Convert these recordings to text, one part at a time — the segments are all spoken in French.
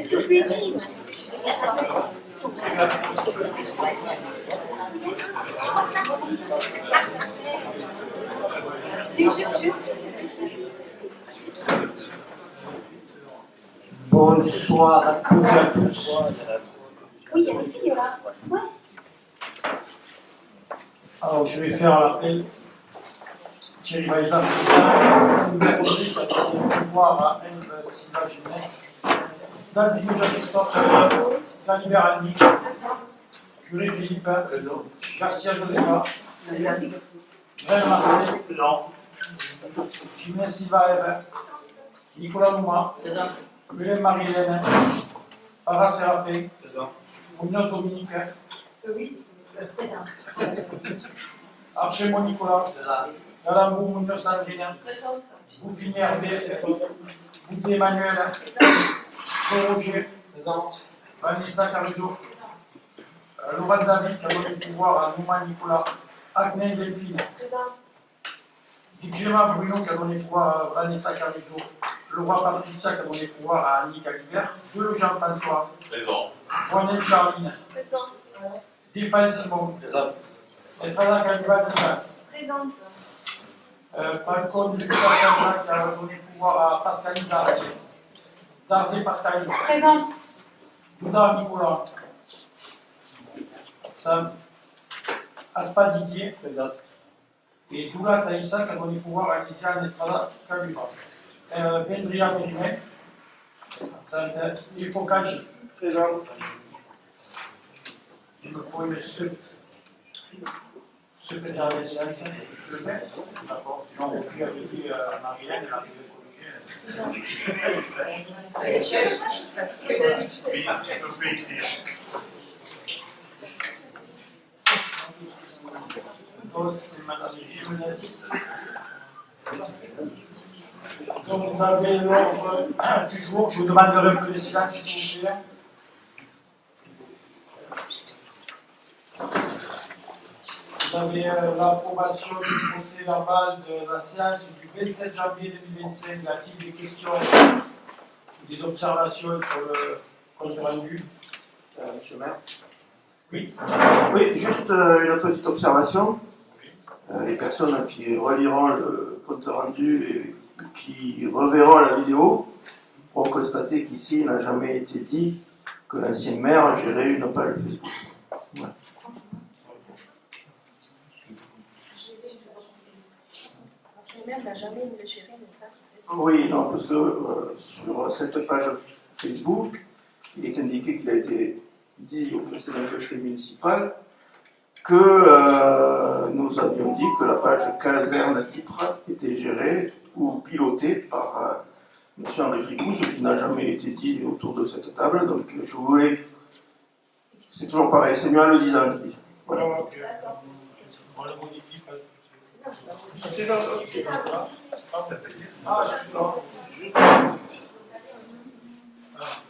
C'est ce que je lui ai dit. Les jeux, c'est ce que je lui ai dit. Bonsoir à toutes et à tous. Oui, il y a des filles là. Ouais. Alors, je vais faire l'appel. Thierry Vaïza, un mercredi qui a donné le pouvoir à Eve Silva Jeunesse, Dalvino Jacques-Christophe, Galibert Annick, Curé Philippe, Garcia Josepha, Grêle Marseille, Jiménez Silva Eve, Nicolas Nouma, Hélène Marie-Hélène, Farah Séraphin, Munoz Dominique, Archemo Nicolas, Galambou Munoz Sandrine, Bouffini Hervé, Bouddé Emmanuel, Roger, Vanessa Caruso, Laurent David qui a donné le pouvoir à Nouma Nicolas, Agnès Delphine, Djema Bruno qui a donné le pouvoir à Vanessa Caruso, Laura Patricia qui a donné le pouvoir à Annie Galibert, Deleu Jean-François, Juanel Charline, Défal Simon, Estrada Caliban Présente. Falcon Lucas Casman qui a donné le pouvoir à Pascaline Dardé, Dardé Pascaline, Présente. Bouddha Nicolas, Sam Aspa Didier, et Doula Taïssa qui a donné le pouvoir à Alicia Estrada Caliban. Bendria Mérimé, il faut qu'agir. Il me faut une secrétaire de résidence, je le fais. D'accord. Sinon, on peut avait dit à Marianne, elle a donc, c'est Madame Jimenez. Donc, vous avez l'ordre du jour. Je vous demanderai un peu de silence, s'il vous plaît. Vous avez l'approbation du procès verbal de la séance du 27 janvier 2025. Y a-t-il des questions ou des observations sur le compte rendu? Monsieur le maire. Oui. Oui, juste une petite observation. Les personnes qui reliront le compte rendu et qui reverront la vidéo pourront constater qu'ici, il n'a jamais été dit que l'ancien maire gérait une page Facebook. Voilà. L'ancien maire n'a jamais géré une page. Oui, non, parce que sur cette page Facebook, il est indiqué qu'il a été dit au précédent conseil municipal que nous avions dit que la page caserne Ypres était gérée ou pilotée par M. Henri Fricou, ce qui n'a jamais été dit autour de cette table. Donc je voulais... C'est toujours pareil, c'est mieux en le disant, je dis. Voilà. On le modifie, pas de souci.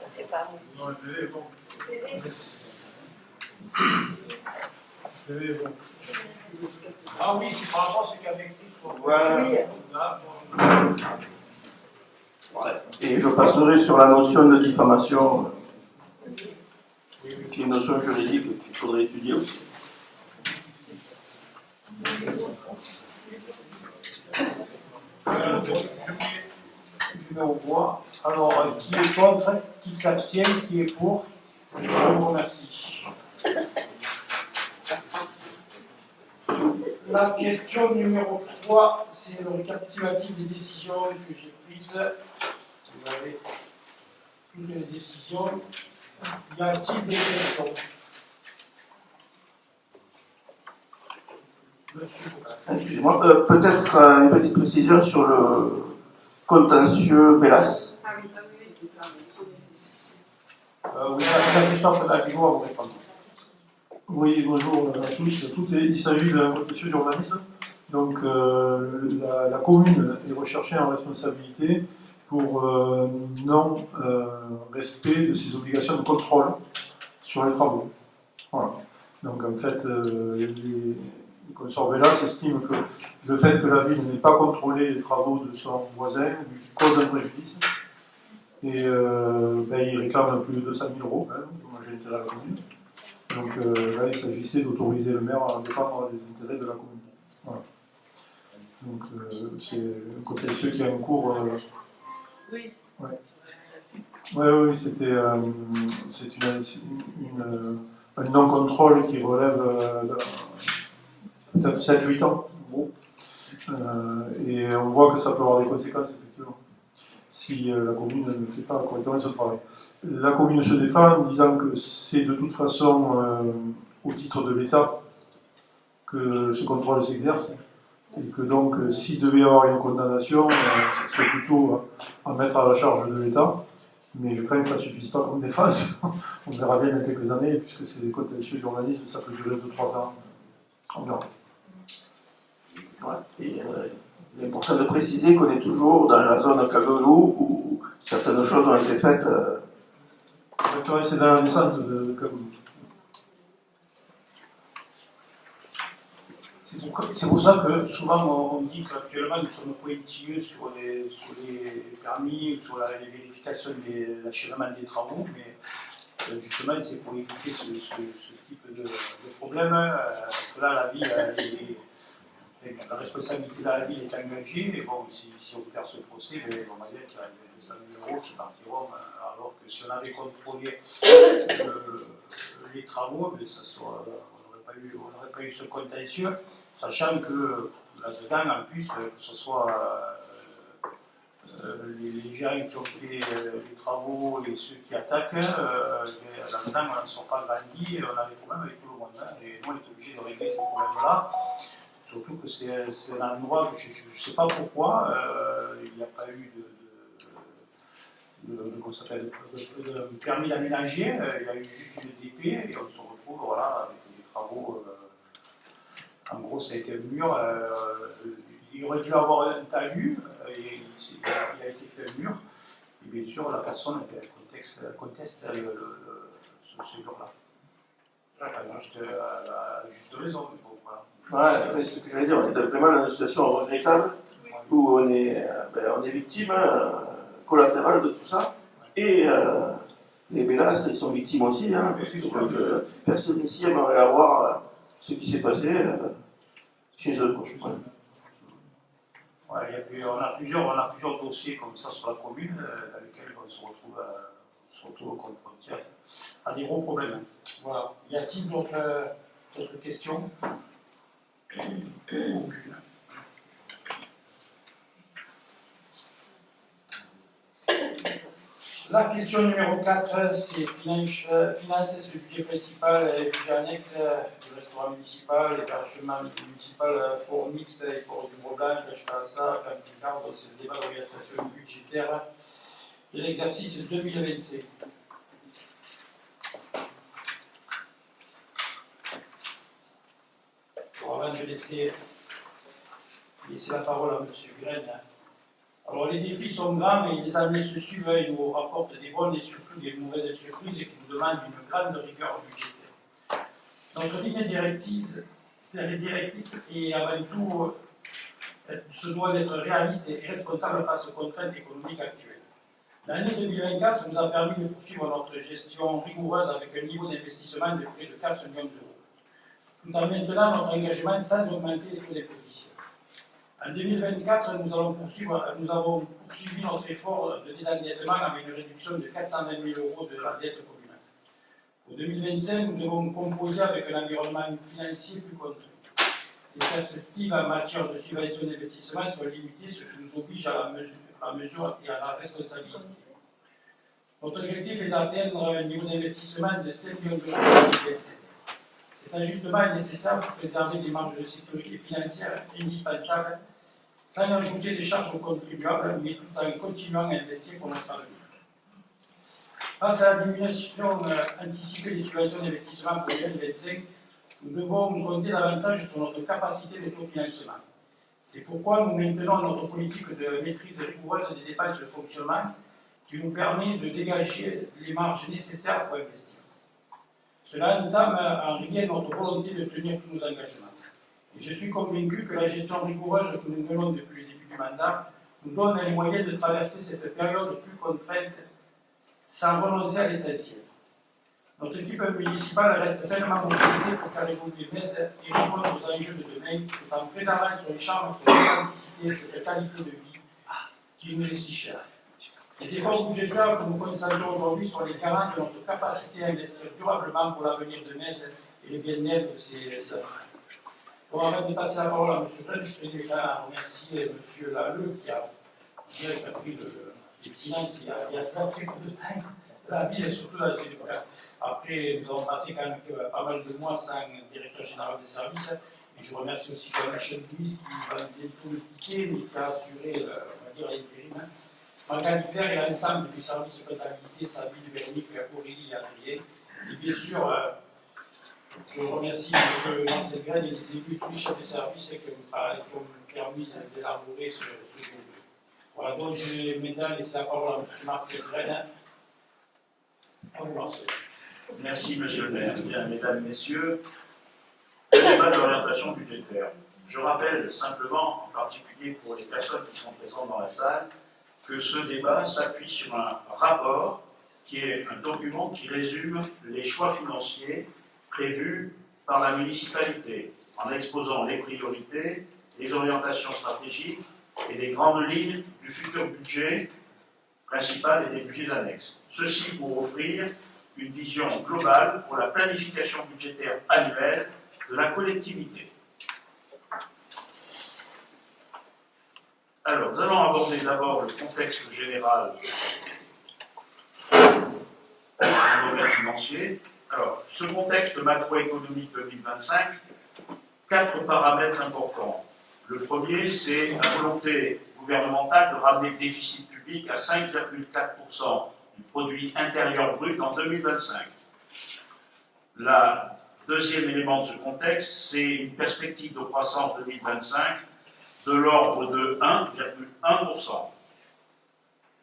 C'est pas bon. Non, le est bon. Le est bon. Ah oui, c'est par rapport à ce qu'il y avait écrit. Voilà. Voilà. Et je passerai sur la notion de diffamation, qui est une notion juridique qu'il faudrait étudier aussi. Je mets au voix. Alors, qui est contre, qui s'abstient, qui est pour? Je vous remercie. La question numéro 3, c'est le récapitulatif des décisions que j'ai prises. Vous avez toutes les décisions. Y a-t-il des questions? Monsieur. Excusez-moi, peut-être une petite précision sur le contentieux Bellas. Ah oui, Oui, Christophe Dalvino à vous répondre. Oui, bonjour à tous. Il s'agit d'un contentieux d'urbanisme. Donc, la commune est recherchée en responsabilité pour non-respect de ses obligations de contrôle sur les travaux. Voilà. Donc, en fait, les consorts Bellas estiment que le fait que la ville n'ait pas contrôlé les travaux de son voisin lui cause un préjudice. et il réclame plus de 200 000 euros, quand même, moi j'ai intérêt à la commune. Donc là, il s'agissait d'autoriser le maire à défendre les intérêts de la commune. Voilà. Donc c'est un contentieux qui a un cours. Oui. Ouais. Oui, c'est un non-contrôle qui relève peut-être 7-8 ans. Bon. Et on voit que ça peut avoir des conséquences, effectivement, si la commune ne fait pas correctement son travail. La commune se défend en disant que c'est de toute façon au titre de l'État que ce contrôle s'exerce, et que donc s'il devait y avoir une condamnation, ce serait plutôt à mettre à la charge de l'État. Mais je crains que ça ne suffise pas comme défense. On verra bien dans quelques années, puisque c'est des contentieux d'urbanisme, ça peut durer 2-3 ans. On verra. Ouais. Et il est important de préciser qu'on est toujours dans la zone Cagoulou où certaines choses ont été faites. Exactement, c'est dans la descente de Cagoulou. C'est pour ça que souvent on dit qu'actuellement nous sommes pointilleux sur les permis ou sur les vérifications de l'achèvement des travaux, mais justement c'est pour éviter ce type de problème. Que là la ville, la responsabilité de la ville est engagée, et bon, si on perd ce procès, on va dire qu'il y a 200 000 euros qui partiront, alors que si on avait contrôlé les travaux, ça serait. On n'aurait pas eu ce contentieux, sachant que là-dedans, en plus, que ce soit les gens qui ont fait les travaux et ceux qui attaquent, là-dedans, on ne sont pas grandis, on a des problèmes avec tout le monde. Et nous, on est obligé de régler ces problèmes-là, surtout que c'est un endroit que je ne sais pas pourquoi, il n'y a pas eu de permis d'aménager, il y a eu juste une DP, et on se retrouve voilà, avec travaux, en gros ça a été un mur, il aurait dû avoir un talus, et il a été fait un mur, et bien sûr la personne conteste ce mur-là. À juste raison. Bon, voilà. Ouais, c'est ce que j'allais dire, on est vraiment dans une situation regrettable où on est victime collatérale de tout ça, et les Bélas, ils sont victimes aussi, hein, parce que personne ici aimerait avoir ce qui s'est passé chez eux. Ouais, on a plusieurs dossiers comme ça sur la commune dans lesquels on se retrouve confrontés à des gros problèmes. Voilà. Y a-t-il d'autres questions? Aucune. La question numéro 4, c'est financer ce budget principal et budget annexe du restaurant municipal, l'hébergement municipal pour mixte et pour du Blanc, la Chalassa, Camping-Car, c'est le débat d'orientation budgétaire de l'exercice 2025. Avant de laisser la parole à M. Graine. Alors les défis sont grands et les années se suivent et nous rapportent des bonnes et surtout des mauvaises surprises et qui nous demandent une grande rigueur budgétaire. Notre ligne directrice est avant tout se doit d'être réaliste et responsable face aux contraintes économiques actuelles. L'année 2024 nous a permis de poursuivre notre gestion rigoureuse avec un niveau d'investissement de près de 4 millions d'euros, tout en maintenant notre engagement sans augmenter les taux d'imposition. En 2024, nous avons poursuivi notre effort de désendettement avec une réduction de 420 000 euros de la dette communale. Pour 2025, nous devons composer avec un environnement financier plus contraint. Les perspectives en matière de subvention d'investissement sont limitées, ce qui nous oblige à la mesure et à la responsabilité. Notre objectif est d'atteindre un niveau d'investissement de 5 millions d'euros en 2027. Cet ajustement est nécessaire pour préserver des marges de sécurité financière indispensables sans ajouter des charges aux contribuables, mais tout en continuant à investir pour notre avenir. Face à la diminution anticipée des subventions d'investissement pour 2025, nous devons compter davantage sur notre capacité d'autofinancement. C'est pourquoi nous maintenons notre politique de maîtrise rigoureuse des dépenses de fonctionnement qui nous permet de dégager les marges nécessaires pour investir. Cela entame en rien notre volonté de tenir tous nos engagements. Et je suis convaincu que la gestion rigoureuse que nous menons depuis le début du mandat nous donne les moyens de traverser cette période plus contrainte sans renoncer à l'essentiel. Notre équipe municipale reste pleinement mobilisée pour faire évoluer Metz et répondre aux enjeux de demain, tout en préservant son charme, son authenticité et cette qualité de vie qui nous est si chère. Les efforts budgétaires que nous constatons aujourd'hui sont les garants de notre capacité à investir durablement pour l'avenir de Metz et le bien-être de ses habitants. Bon, avant de passer la parole à M. Grel, je tenais à remercier M. Lalleux qui a pris les finances il y a cela très peu de temps. La vie est surtout dans les époques. Après, nous avons passé quand même pas mal de mois sans directeur général des services. Et je remercie aussi Jean-Michel Louis qui va bientôt le quitter, mais qui a assuré, on va dire, l'intérim. Marc Claire et l'ensemble du service de comptabilité, Sabine, Véronique, Aurélie et Adrien. Et bien sûr, je remercie M. Marcel Grel et les élus, tous les chefs de service qui ont permis d'élaborer ce groupe. Voilà, donc je vais maintenant laisser la parole à M. Marcel Grel. À vous, Marcel. Merci, monsieur le maire. Bien, mesdames, messieurs, le débat d'orientation budgétaire. Je rappelle simplement, en particulier pour les personnes qui sont présentes dans la salle, que ce débat s'appuie sur un rapport qui est un document qui résume les choix financiers prévus par la municipalité, en exposant les priorités, les orientations stratégiques et les grandes lignes du futur budget principal et des budgets annexes. Ceci pour offrir une vision globale pour la planification budgétaire annuelle de la collectivité. Alors, nous allons aborder d'abord le contexte général du domaine financier. Alors, ce contexte macroéconomique 2025, 4 paramètres importants. Le premier, c'est la volonté gouvernementale de ramener le déficit public à 5,4% du produit intérieur brut en 2025. Le deuxième élément de ce contexte, c'est une perspective de croissance 2025 de l'ordre de 1,1%.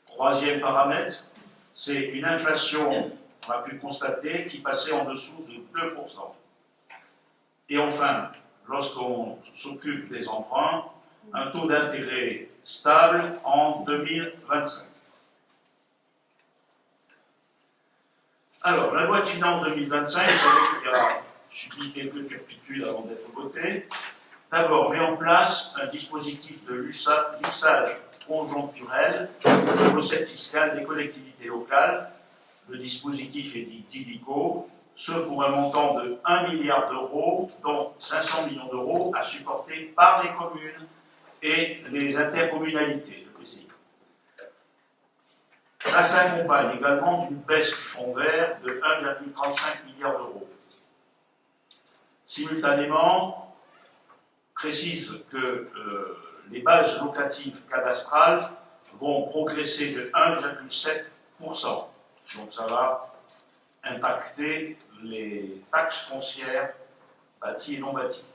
Troisième paramètre, c'est une inflation, on a pu constater, qui passait en dessous de 2%. Et enfin, lorsqu'on s'occupe des emprunts, un taux d'intérêt stable en 2025. Alors, la loi de finances 2025, vous savez qu'il a subi quelques turpitudes avant d'être votée. D'abord, met en place un dispositif de lissage conjoncturel de recettes fiscales des collectivités locales. Le dispositif est dit DILICO, ce pour un montant de 1 milliard d'euros, dont 500 millions d'euros à supporter par les communes et les intercommunalités, le PCI. Ça s'accompagne également d'une baisse du fonds vert de 1,35 milliard d'euros. Simultanément, précise que les bases locatives cadastrales vont progresser de 1,7%. Donc ça va impacter les taxes foncières bâties et non bâties.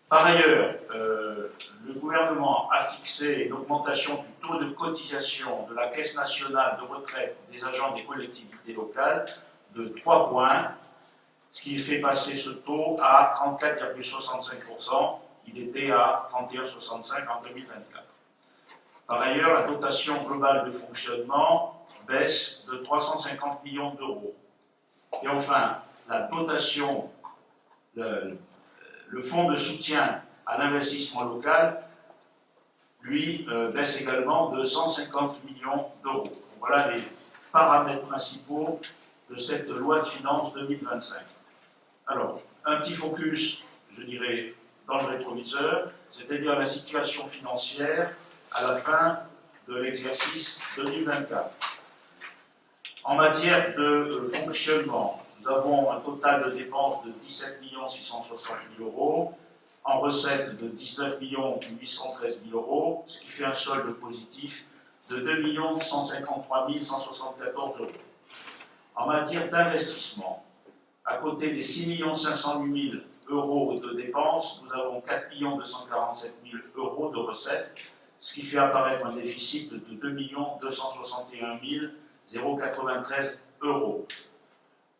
Par ailleurs, le gouvernement a fixé une augmentation du taux de cotisation de la Caisse nationale de retraite des agents des collectivités locales de 3 points, ce qui fait passer ce taux à 34,65%. Il était à 31,65% en 2024. Par ailleurs, la dotation globale de fonctionnement baisse de 350 millions d'euros. Et enfin, la dotation, le fonds de soutien à l'investissement local, lui, baisse également de 150 millions d'euros. Voilà les paramètres principaux de cette loi de finances 2025. Alors, un petit focus, je dirais, dans le rétroviseur, c'est-à-dire la situation financière à la fin de l'exercice 2024. En matière de fonctionnement, nous avons un total de dépenses de 17 660 000 euros, en recettes de 19 813 000 euros, ce qui fait un solde positif de 2 153 174 euros. En matière d'investissement, à côté des 6 508 000 euros de dépenses, nous avons 4 247 000 euros de recettes, ce qui fait apparaître un déficit de 2 261 093 euros.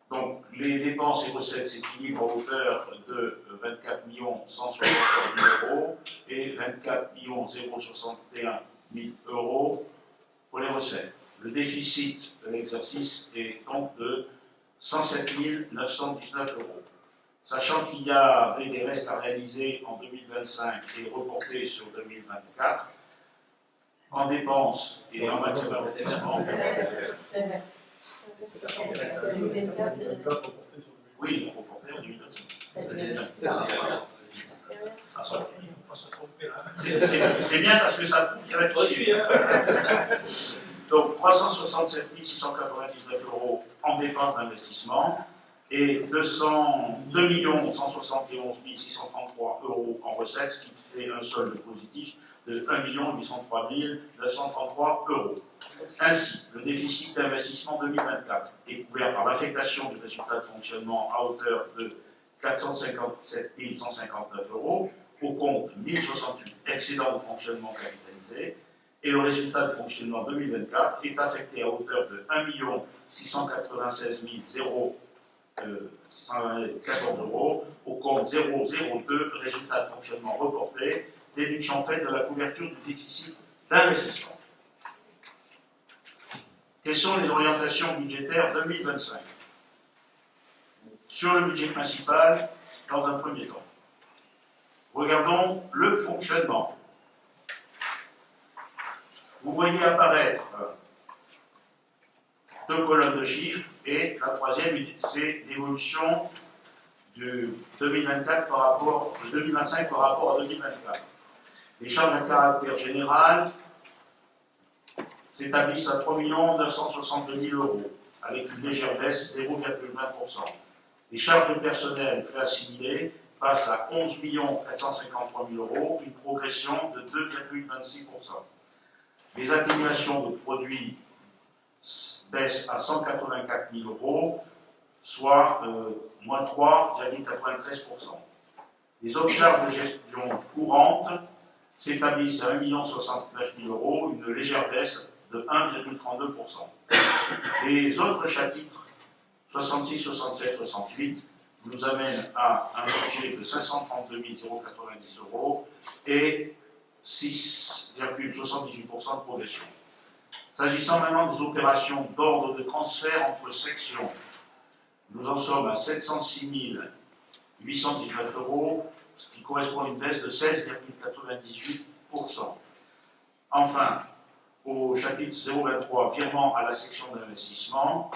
Donc les dépenses et recettes s'équilibrent à hauteur de 24 164 000 euros et 24 061 000 euros pour les recettes. Le déficit de l'exercice est donc de 107 919 euros. Sachant qu'il y avait des restes à réaliser en 2025 et reportés sur 2024, en dépenses et en matière d'investissement, oui, reportés en 2025. C'est bien parce que ça prouve qu'il y a la question. Donc 367 699 euros en dépenses d'investissement et 2 171 633 euros en recettes, ce qui fait un solde positif de 1 803 933 euros. Ainsi, le déficit d'investissement 2024 est couvert par l'affectation du résultat de fonctionnement à hauteur de 457 159 euros au compte 1068 excédent de fonctionnement capitalisé, et le résultat de fonctionnement 2024 est affecté à hauteur de 1 696 614 euros au compte 002 résultat de fonctionnement reporté, déduction faite de la couverture du déficit d'investissement. Quelles sont les orientations budgétaires 2025 ? Sur le budget principal, dans un premier temps. Regardons le fonctionnement. Vous voyez apparaître deux colonnes de chiffres et la troisième, c'est l'évolution de 2024 par rapport, de 2025 par rapport à 2024. Les charges à caractère général s'établissent à 3 962 000 euros, avec une légère baisse 0,20%. Les charges de personnel frais assimilés passent à 11 453 000 euros, une progression de 2,26%. Les atténuations de produits baissent à 184 000 euros, soit moins 3,93%. Les autres charges de gestion courante s'établissent à 1 069 000 euros, une légère baisse de 1,32%. Les autres chapitres 66, 67, 68 nous amènent à un budget de 532 090 euros et 6,78% de progression. S'agissant maintenant des opérations d'ordre de transfert entre sections, nous en sommes à 706 819 euros, ce qui correspond à une baisse de 16,98%. Enfin, au chapitre 023, virement à la section d'investissement,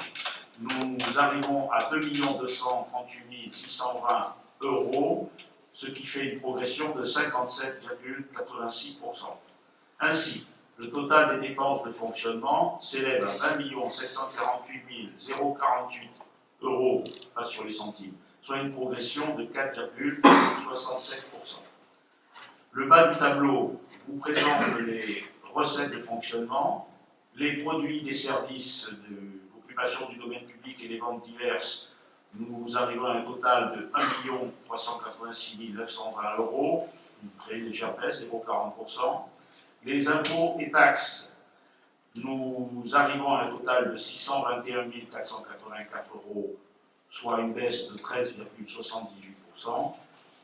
nous arrivons à 2 238 620 euros, ce qui fait une progression de 57,86%. Ainsi, le total des dépenses de fonctionnement s'élève à 20 748 048 euros, pas sur les centimes, soit une progression de 4,67%. Le bas du tableau vous présente les recettes de fonctionnement, les produits des services de l'occupation du domaine public et les ventes diverses. Nous arrivons à un total de 1 386 920 euros, une très légère baisse, 0,40%. Les impôts et taxes, nous arrivons à un total de 621 484 euros, soit une baisse de 13,78%.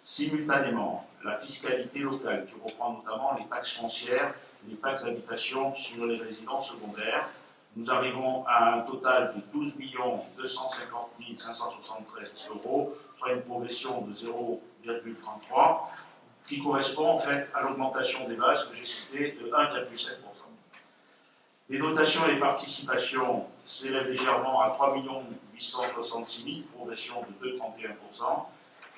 Simultanément, la fiscalité locale, qui reprend notamment les taxes foncières et les taxes d'habitation sur les résidences secondaires, nous arrivons à un total de 12 250 573 euros, soit une progression de 0,33%, qui correspond en fait à l'augmentation des bases que j'ai citées de 1,7%. Les dotations et les participations s'élèvent légèrement à 3 866 000, progression de 2,31%,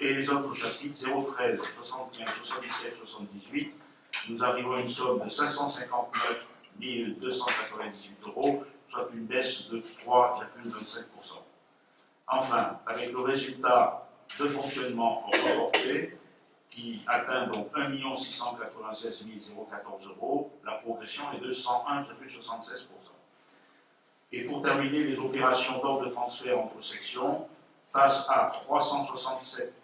et les autres chapitres 013, 75, 77, 78, nous arrivons à une somme de 559 298 euros, soit une baisse de 3,25%. Enfin, avec le résultat de fonctionnement reporté, qui atteint donc 1 696 014 euros, la progression est de 101,76%. Et pour terminer, les opérations d'ordre de transfert entre sections passent à 367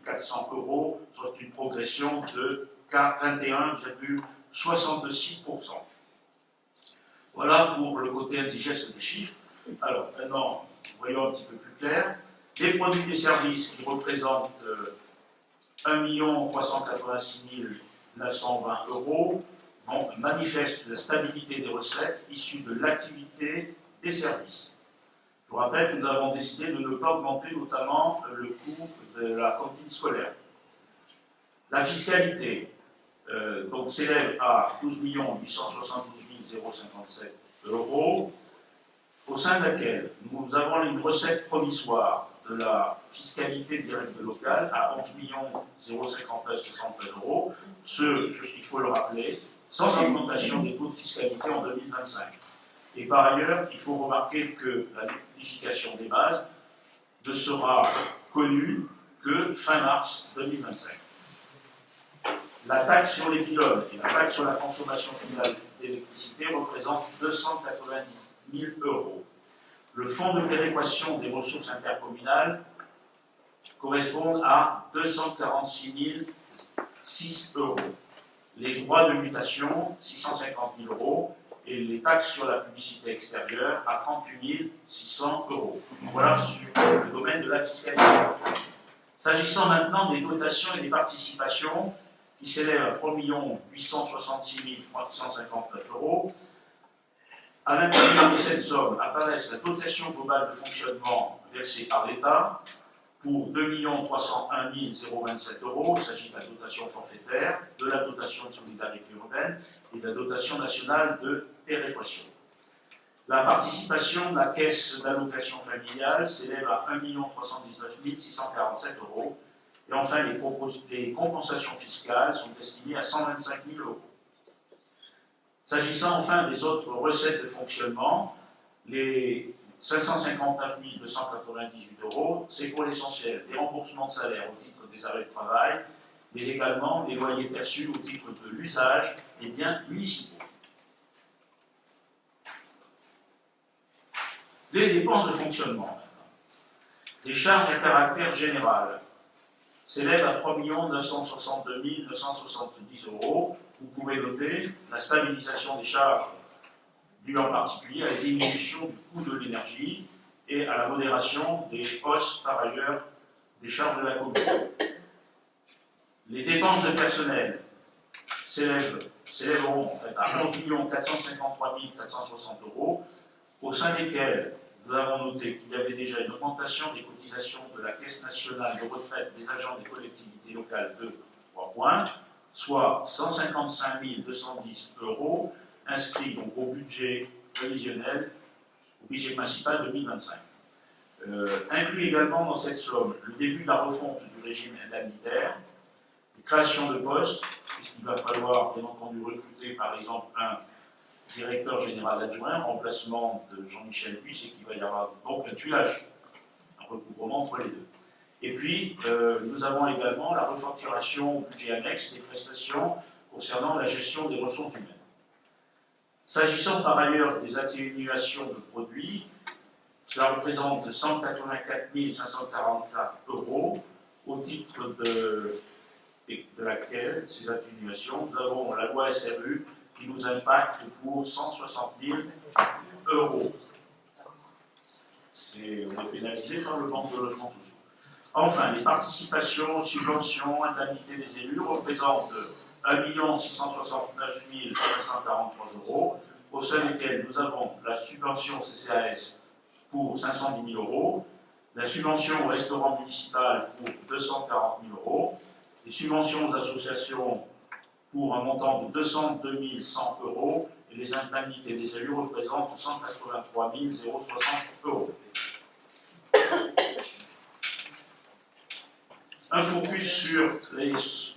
400 euros, soit une progression de 21,66%. Voilà pour le côté indigeste des chiffres. Alors maintenant, voyons un petit peu plus clair. Les produits et services qui représentent 1 386 920 euros, manifeste la stabilité des recettes issues de l'activité des services. Je vous rappelle que nous avons décidé de ne pas augmenter notamment le coût de la cantine scolaire. La fiscalité donc s'élève à 12 872 057 €, au sein de laquelle nous avons une recette provisoire de la fiscalité directe locale à 11 059 613 €, il faut le rappeler, sans augmentation des taux de fiscalité en 2025. Et par ailleurs, il faut remarquer que la notification des bases ne sera connue que fin mars 2025. La taxe sur les pylônes et la taxe sur la consommation finale d'électricité représentent 290 000 €. Le fonds de péréquation des ressources intercommunales correspond à 246 006 €. Les droits de mutation, 650 000 € et les taxes sur la publicité extérieure à 38 600 €. Voilà sur le domaine de la fiscalité. S'agissant maintenant des dotations et des participations, qui s'élèvent à 3 866 359 €, à l'intérieur de cette somme apparaissent la dotation globale de fonctionnement versée par l'État pour 2 301 027 €. Il s'agit de la dotation forfaitaire, de la dotation de solidarité urbaine et de la dotation nationale de péréquation. La participation de la caisse d'allocation familiale s'élève à 1 319 647 €. Et enfin, les compensations fiscales sont estimées à 125 000 €. S'agissant enfin des autres recettes de fonctionnement, les 559 298 €, c'est pour l'essentiel des remboursements de salaire au titre des arrêts de travail, mais également les loyers perçus au titre de l'usage des biens municipaux. Les dépenses de fonctionnement, maintenant. Les charges à caractère général s'élèvent à 3 962 970 €. Vous pouvez noter la stabilisation des charges dues en particulier à la diminution du coût de l'énergie et à la modération des hausses par ailleurs des charges de la commune. Les dépenses de personnel s'élèveront en fait à 11 453 460 €, au sein desquels nous avons noté qu'il y avait déjà une augmentation des cotisations de la Caisse nationale de retraite des agents des collectivités locales de 3 points, soit 155 210 € inscrits donc au budget prévisionnel, au budget principal 2025. Inclus également dans cette somme le début de la refonte du régime indemnitaire, les créations de postes, puisqu'il va falloir bien entendu recruter par exemple un directeur général adjoint en remplacement de Jean-Michel Buis et qu'il va y avoir donc un tuilage, un recouvrement entre les deux. Et puis, nous avons également la refacturation au budget annexe des prestations concernant la gestion des ressources humaines. S'agissant par ailleurs des atténuations de produits, cela représente 184 544 € au titre de laquelle, ces atténuations, nous avons la loi SRU qui nous impacte pour 160 000 €. On est pénalisé par le manque de logements sociaux. Enfin, les participations, subventions, indemnités des élus représentent 1 669 543 €, au sein desquels nous avons la subvention CCAS pour 510 000 €, la subvention au restaurant municipal pour 240 000 €, les subventions aux associations pour un montant de 202 100 € et les indemnités des élus représentent 183 060 €. Un focus sur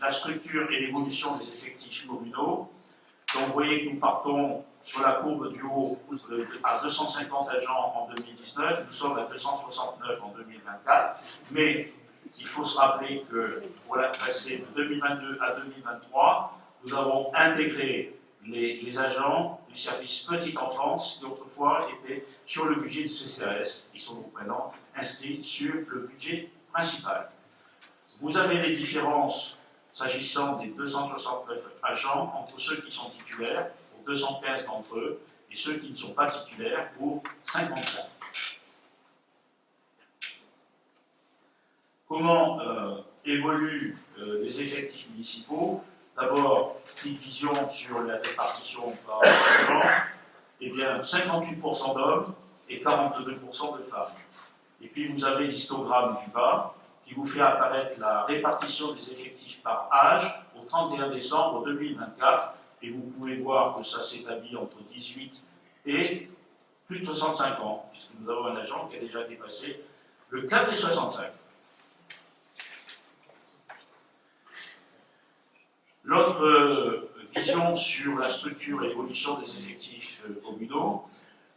la structure et l'évolution des effectifs communaux. Donc vous voyez que nous partons sur la courbe du haut à 250 agents en 2019, nous sommes à 269 en 2024, mais il faut se rappeler que pour la passer de 2022 à 2023, nous avons intégré les agents du service petite enfance qui autrefois étaient sur le budget du CCAS, qui sont donc maintenant inscrits sur le budget principal. Vous avez les différences s'agissant des 269 agents entre ceux qui sont titulaires, pour 215 d'entre eux, et ceux qui ne sont pas titulaires, pour 54. Comment évoluent les effectifs municipaux? D'abord, petite vision sur la répartition par genre. Eh bien, 58% d'hommes et 42% de femmes. Et puis, vous avez l'histogramme du bas qui vous fait apparaître la répartition des effectifs par âge au 31 décembre 2024. Et vous pouvez voir que ça s'établit entre 18 et plus de 65 ans, puisque nous avons un agent qui a déjà dépassé le cap des 65. L'autre vision sur la structure et l'évolution des effectifs communaux,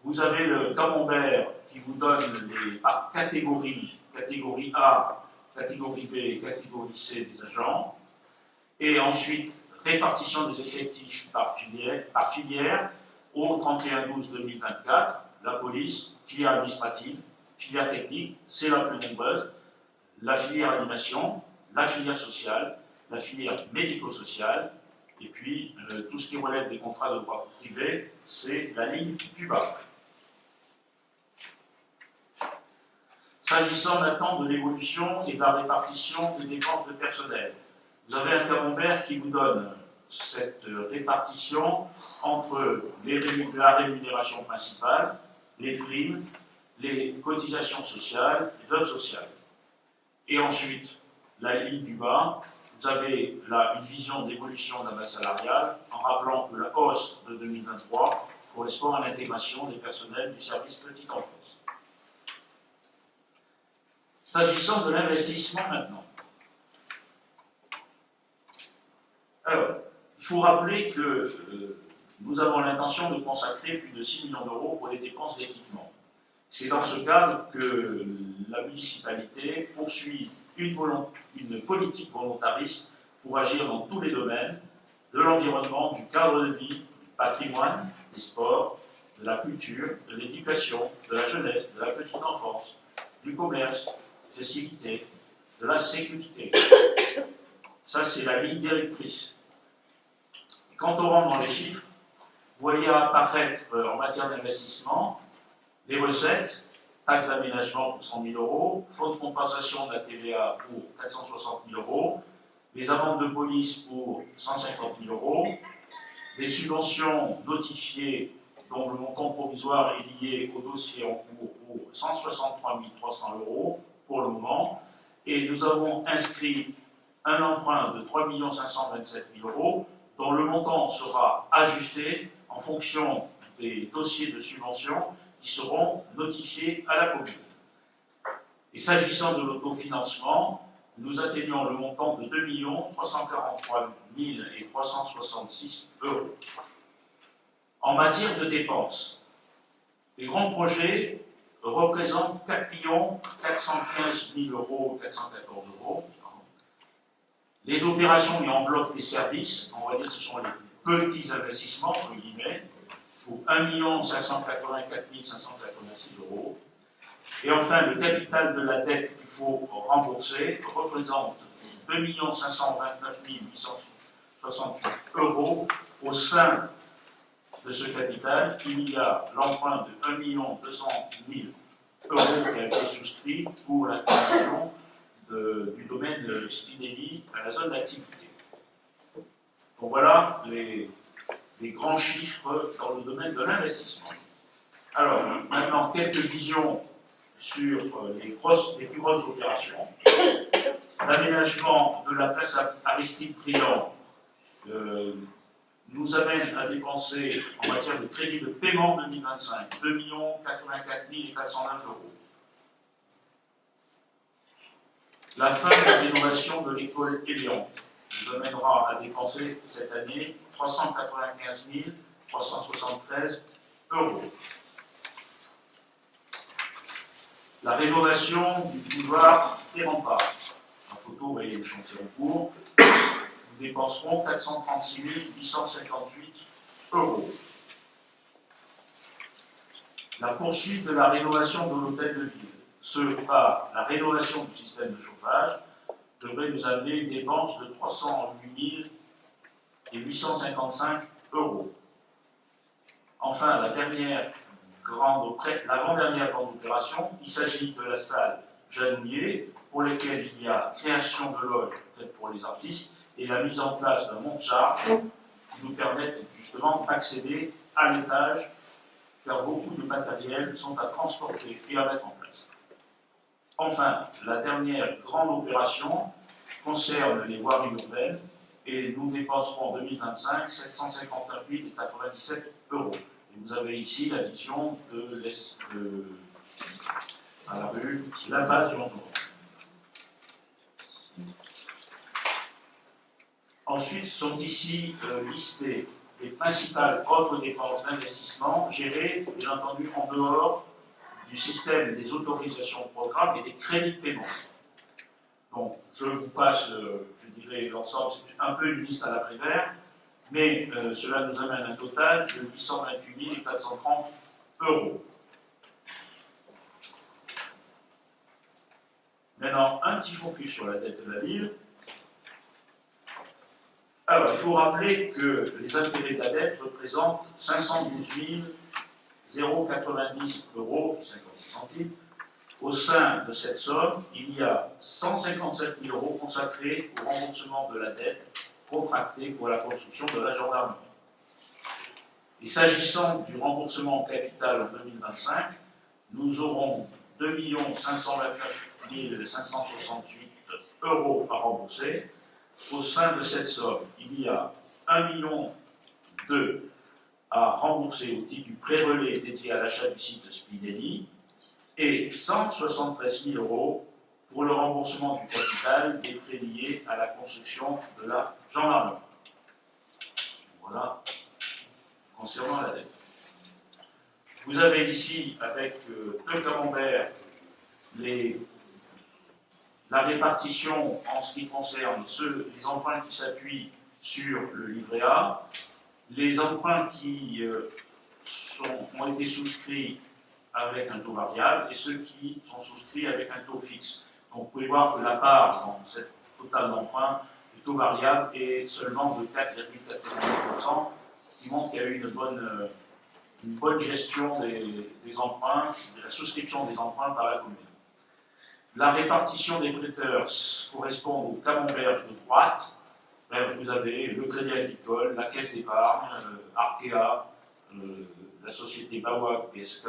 vous avez le camembert qui vous donne par catégorie, catégorie A, catégorie B, catégorie C des agents, et ensuite répartition des effectifs par filière au 31/12/2024, la police, filière administrative, filière technique, c'est la plus nombreuse, la filière animation, la filière sociale, la filière médico-sociale, et puis tout ce qui relève des contrats de droit privé, c'est la ligne du bas. S'agissant maintenant de l'évolution et de la répartition des dépenses de personnel, vous avez un camembert qui vous donne cette répartition entre la rémunération principale, les primes, les cotisations sociales, les aides sociales. Et ensuite, la ligne du bas, vous avez là une vision d'évolution de la masse salariale en rappelant que la hausse de 2023 correspond à l'intégration des personnels du service petite enfance. S'agissant de l'investissement maintenant. Alors, il faut rappeler que nous avons l'intention de consacrer plus de 6 millions d'euros pour les dépenses d'équipement. C'est dans ce cadre que la municipalité poursuit une politique volontariste pour agir dans tous les domaines de l'environnement, du cadre de vie, du patrimoine, des sports, de la culture, de l'éducation, de la jeunesse, de la petite enfance, du commerce, des festivités, de la sécurité. Ça, c'est la ligne directrice. Et quand on rentre dans les chiffres, vous voyez apparaître en matière d'investissement les recettes, taxes d'aménagement pour 100 000 euros, fonds de compensation de la TVA pour 460 000 euros, les amendes de police pour 150 000 euros, des subventions notifiées dont le montant provisoire est lié au dossier en cours pour 163 300 euros pour le moment, et nous avons inscrit un emprunt de 3 527 000 euros dont le montant sera ajusté en fonction des dossiers de subvention qui seront notifiés à la commune. Et s'agissant de l'autofinancement, nous atteignons le montant de 2 343 366 euros. En matière de dépenses, les grands projets représentent 4 415 414 euros. Les opérations et enveloppes des services, on va dire que ce sont les petits investissements, entre guillemets, pour 1 584 586 euros. Et enfin, le capital de la dette qu'il faut rembourser représente 2 529 868 euros. Au sein de ce capital, il y a l'emprunt de 1 200 000 euros qui a été souscrit pour la création du domaine de Spinelli à la zone d'activité. Donc voilà les grands chiffres dans le domaine de l'investissement. Alors, maintenant, quelques visions sur les plus grosses opérations. L'aménagement de la place Aristide Briand nous amène à dépenser en matière de crédit de paiement 2025 2 084 409 euros. La fin de la rénovation de l'école Elian nous amènera à dépenser cette année 395 373 euros. La rénovation du boulevard des Remparts. En photo, vous voyez le chantier en cours. Nous dépenserons 436 858 euros. La poursuite de la rénovation de l'hôtel de ville, ce par la rénovation du système de chauffage, devrait nous amener une dépense de 308 855 euros. Enfin, l'avant-dernière grande opération, il s'agit de la salle Janouillet, pour laquelle il y a création de loges faites pour les artistes et la mise en place d'un monte-charge qui nous permettent justement d'accéder à l'étage, car beaucoup de matériels sont à transporter et à mettre en place. Enfin, la dernière grande opération concerne les voiries urbaines et nous dépenserons en 2025 759 097 €. Et vous avez ici la vision de à la rue l'impasse du Longtemps. Ensuite sont ici listées les principales autres dépenses d'investissement gérées, bien entendu, en dehors du système des autorisations de programme et des crédits de paiement. Donc, je vous passe, je dirais, l'ensemble, c'est un peu une liste à la Prévert, mais cela nous amène un total de 828 430 €. Maintenant, un petit focus sur la dette de la ville. Alors, il faut rappeler que les intérêts de la dette représentent 512 090 € 56 centimes. Au sein de cette somme, il y a 157 000 € consacrés au remboursement de la dette contractée pour la construction de la gendarmerie. Et s'agissant du remboursement en capital en 2025, nous aurons 2 529 568 € à rembourser. Au sein de cette somme, il y a 1,2 million à rembourser au titre du pré-relais dédié à l'achat du site Spinelli et 173 000 € pour le remboursement du capital des prêts liés à la construction de la gendarmerie. Voilà, concernant la dette. Vous avez ici, avec deux camemberts, la répartition en ce qui concerne les emprunts qui s'appuient sur le livret A, les emprunts qui ont été souscrits avec un taux variable et ceux qui sont souscrits avec un taux fixe. Donc vous pouvez voir que la part dans cette totale d'emprunt du taux variable est seulement de 4,90%, qui montre qu'il y a eu une bonne gestion des emprunts, de la souscription des emprunts par la commune. La répartition des prêteurs correspond au camembert de droite. Vous avez le Crédit Agricole, la Caisse d'épargne, Arkea, la société Bawak PSK,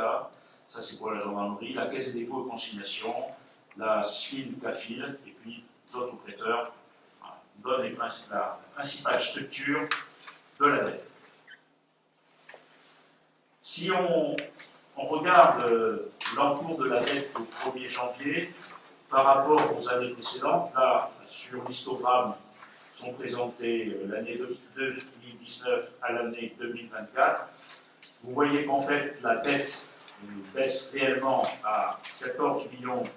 ça c'est pour la gendarmerie, la Caisse des dépôts et consignations, la SFIL, CAFIL, et puis les autres prêteurs. Voilà, donne la principale structure de la dette. Si on regarde l'encours de la dette au 1er janvier, par rapport aux années précédentes, là, sur l'histogramme, sont présentées l'année 2019 à l'année 2024. Vous voyez qu'en fait, la dette baisse réellement à 14 040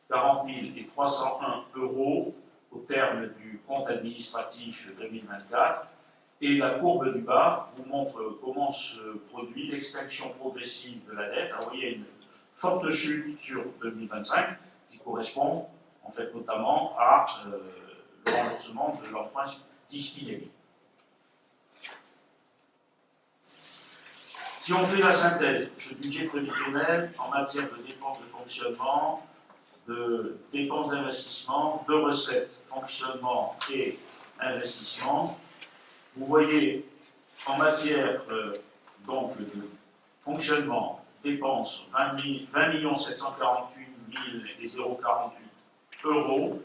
301 € au terme du compte administratif 2024. Et la courbe du bas vous montre comment se produit l'extinction progressive de la dette. Alors, vous voyez une forte chute sur 2025 qui correspond en fait notamment à le remboursement de l'emprunt Spinelli. Si on fait la synthèse, ce budget prévisionnel en matière de dépenses de fonctionnement, de dépenses d'investissement, de recettes, fonctionnement et investissement, vous voyez en matière donc de fonctionnement, dépenses 20 748 048 €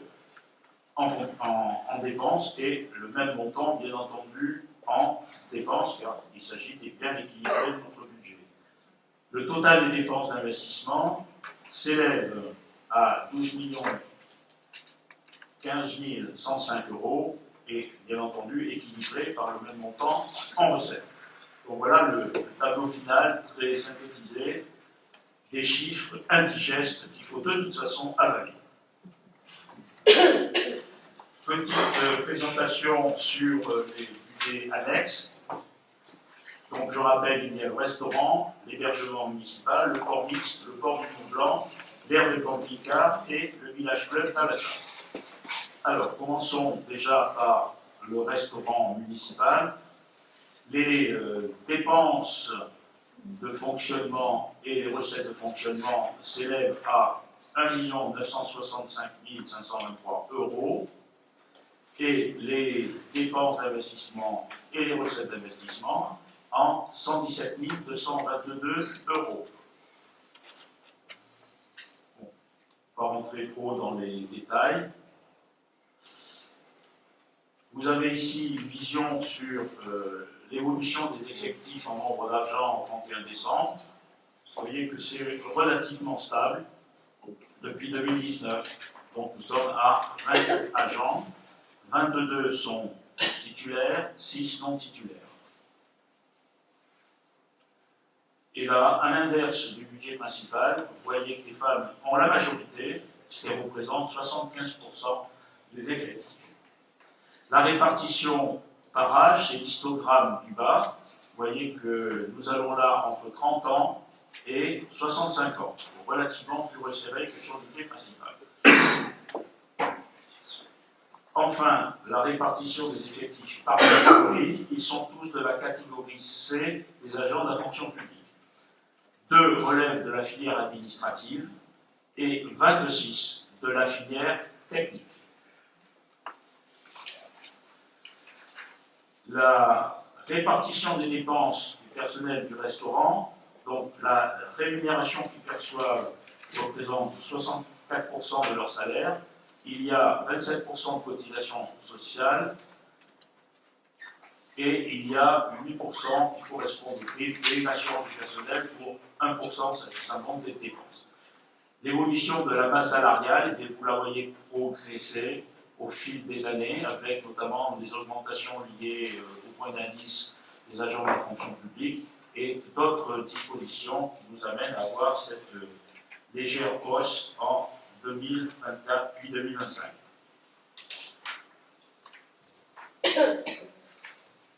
en dépenses et le même montant, bien entendu, en dépenses, car il s'agit de bien équilibrer notre budget. Le total des dépenses d'investissement s'élève à 12 15 105 € et, bien entendu, équilibré par le même montant en recettes. Donc voilà le tableau final très synthétisé des chiffres indigestes qu'il faut de toute façon avaler. Petite présentation sur les budgets annexes. Donc je rappelle, il y a le restaurant, l'hébergement municipal, le port mixte, le port du Mont-Blanc, l'aire de camping-car et le village club Thalassa. Alors commençons déjà par le restaurant municipal. Les dépenses de fonctionnement et les recettes de fonctionnement s'élèvent à 1 965 523 €. et les dépenses d'investissement et les recettes d'investissement en 117 222 euros. Bon, pas rentrer trop dans les détails. Vous avez ici une vision sur l'évolution des effectifs en nombre d'agents au 31 décembre. Vous voyez que c'est relativement stable depuis 2019. Donc nous sommes à 24 agents, 22 sont titulaires, 6 non titulaires. Et là, à l'inverse du budget principal, vous voyez que les femmes ont la majorité, ce qui représente 75% des effectifs. La répartition par âge, c'est l'histogramme du bas. Vous voyez que nous allons là entre 30 ans et 65 ans, donc relativement plus resserré que sur le budget principal. Enfin, la répartition des effectifs par catégorie, ils sont tous de la catégorie C des agents de la fonction publique. 2 relèvent de la filière administrative et 26 de la filière technique. La répartition des dépenses du personnel du restaurant, donc la rémunération qu'ils perçoivent représente 64% de leur salaire, il y a 27% de cotisation sociale et il y a 8% qui correspondent aux primes et une assurance du personnel pour 1% s'agissant des dépenses. L'évolution de la masse salariale, vous la voyez progresser au fil des années, avec notamment des augmentations liées au point d'indice des agents de la fonction publique et d'autres dispositions qui nous amènent à avoir cette légère hausse en 2024 puis 2025.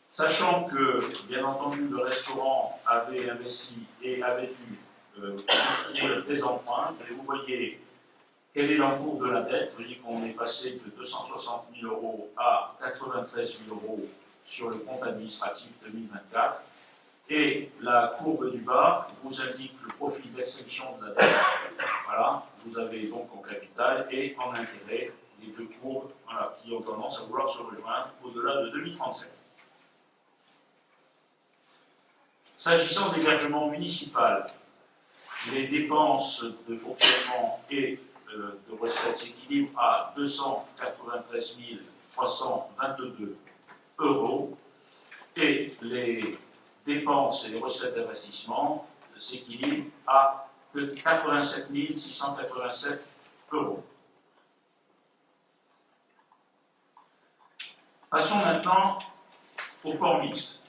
Sachant que, bien entendu, le restaurant avait investi et avait dû des emprunts, et vous voyez quel est l'encours de la dette. Vous voyez qu'on est passé de 260 000 euros à 93 000 euros sur le compte administratif 2024. Et la courbe du bas vous indique le profil d'extinction de la dette. Voilà, vous avez donc en capital et en intérêt les deux courbes qui ont tendance à vouloir se rejoindre au-delà de 2037. S'agissant d'hébergement municipal, les dépenses de fonctionnement et de recettes s'équilibrent à 293 322 euros et les dépenses et les recettes d'investissement s'équilibrent à 87 687 euros. Passons maintenant au port mixte.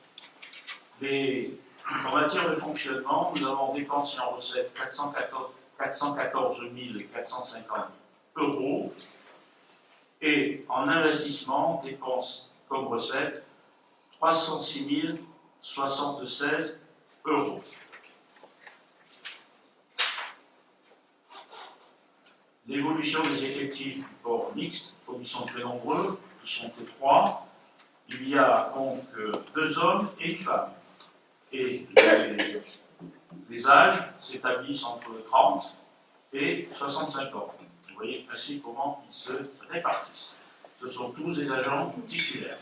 En matière de fonctionnement, nous avons dépensé en recettes 414 450 euros et en investissement, dépenses comme recettes 306 076 euros. L'évolution des effectifs du port mixte, comme ils sont très nombreux, ils ne sont que 3, il y a donc 2 hommes et une femme. Et les âges s'établissent entre 30 et 65 ans. Vous voyez ainsi comment ils se répartissent. Ce sont tous des agents titulaires.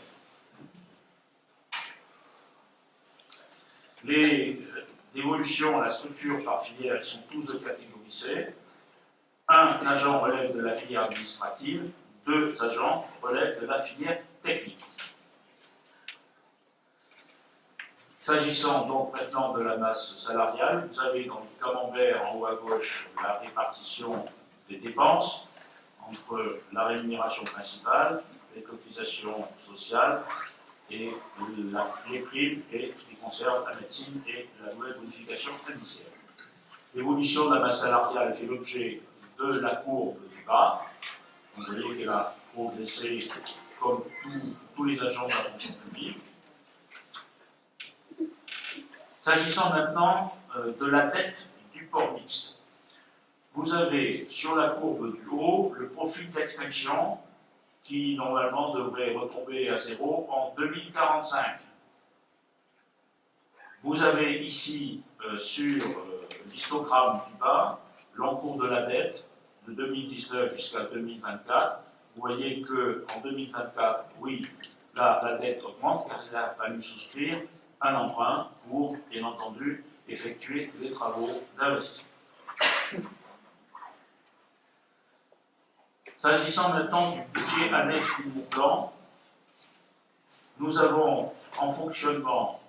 L'évolution, la structure par filière, ils sont tous de catégorie C. Un agent relève de la filière administrative, 2 agents relèvent de la filière technique. S'agissant donc maintenant de la masse salariale, vous avez dans le camembert en haut à gauche la répartition des dépenses entre la rémunération principale, les cotisations sociales et les primes et ce qui concerne la médecine et la nouvelle bonification indiciaire. L'évolution de la masse salariale fait l'objet de la courbe du bas. Vous voyez que la courbe d'essai comme tous les agents de la fonction publique. S'agissant maintenant de la dette du port mixte, vous avez sur la courbe du haut le profil d'extinction qui normalement devrait retomber à 0 en 2045. Vous avez ici sur l'histogramme du bas l'encours de la dette de 2019 jusqu'à 2024 vous voyez qu'en 2024, oui, là, la dette augmente car il a fallu souscrire un emprunt pour, bien entendu, effectuer les travaux d'investissement. S'agissant maintenant du budget annexe du plan, nous avons en fonctionnement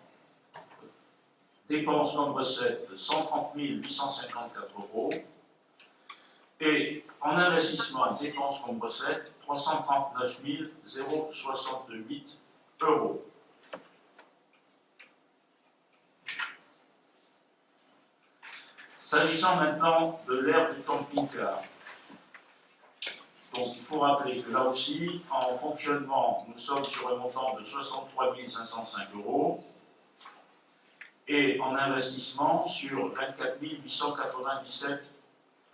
dépenses comme recettes de 130 854 € et en investissement dépenses comme recettes 339 068 €. S'agissant maintenant de l'aire du camping-car, donc il faut rappeler que là aussi, en fonctionnement, nous sommes sur un montant de 63 505 € et en investissement sur 24 897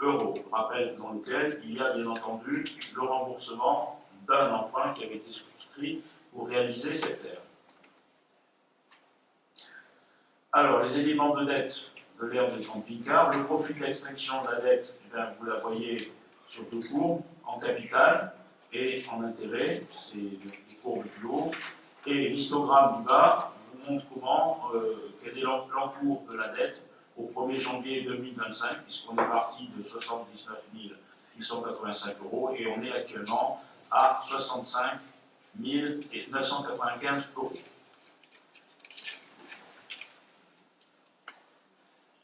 €. Je rappelle dans lequel il y a bien entendu le remboursement d'un emprunt qui avait été souscrit pour réaliser cette aire. Alors, les éléments de dette de l'aire de camping-car, le profil d'extinction de la dette, eh bien, vous la voyez sur deux courbes, en capital et en intérêt, c'est les courbes plus haut, et l'histogramme du bas vous montre comment, quel est l'encours de la dette au 1er janvier 2025, puisqu'on est parti de 79 685 € et on est actuellement à 65 995 €.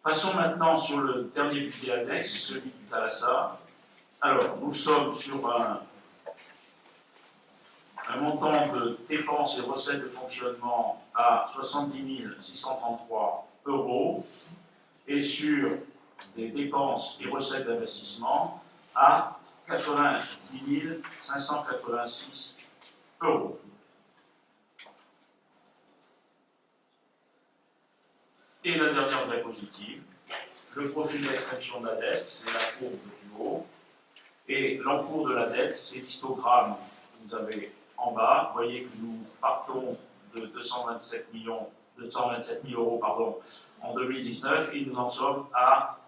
Passons maintenant sur le dernier budget annexe, celui du Thalassa. Alors, nous sommes sur un montant de dépenses et recettes de fonctionnement à 70 633 € et sur des dépenses et recettes d'investissement à 90 586 €. Et la dernière diapositive, le profil d'extraction de la dette, c'est la courbe du haut. Et l'encours de la dette, c'est l'histogramme que vous avez en bas. Vous voyez que nous partons de 227 000 € en 2019 et nous en sommes à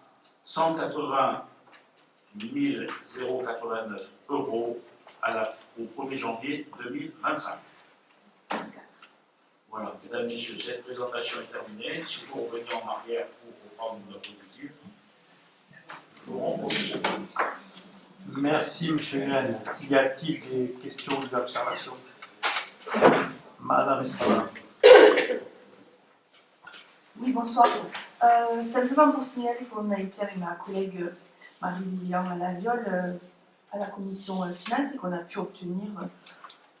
180 089 € au 1er janvier 2025. Voilà, mesdames, messieurs, cette présentation est terminée. S'il faut revenir en arrière pour reprendre une diapositive, nous ferons pour ce. Merci, M. Hélène. Y a-t-il des questions ou d'observations? Madame Estrada. Oui, bonsoir. Simplement pour signaler qu'on a été avec ma collègue Marie-Liliane Laviole à la commission finance et qu'on a pu obtenir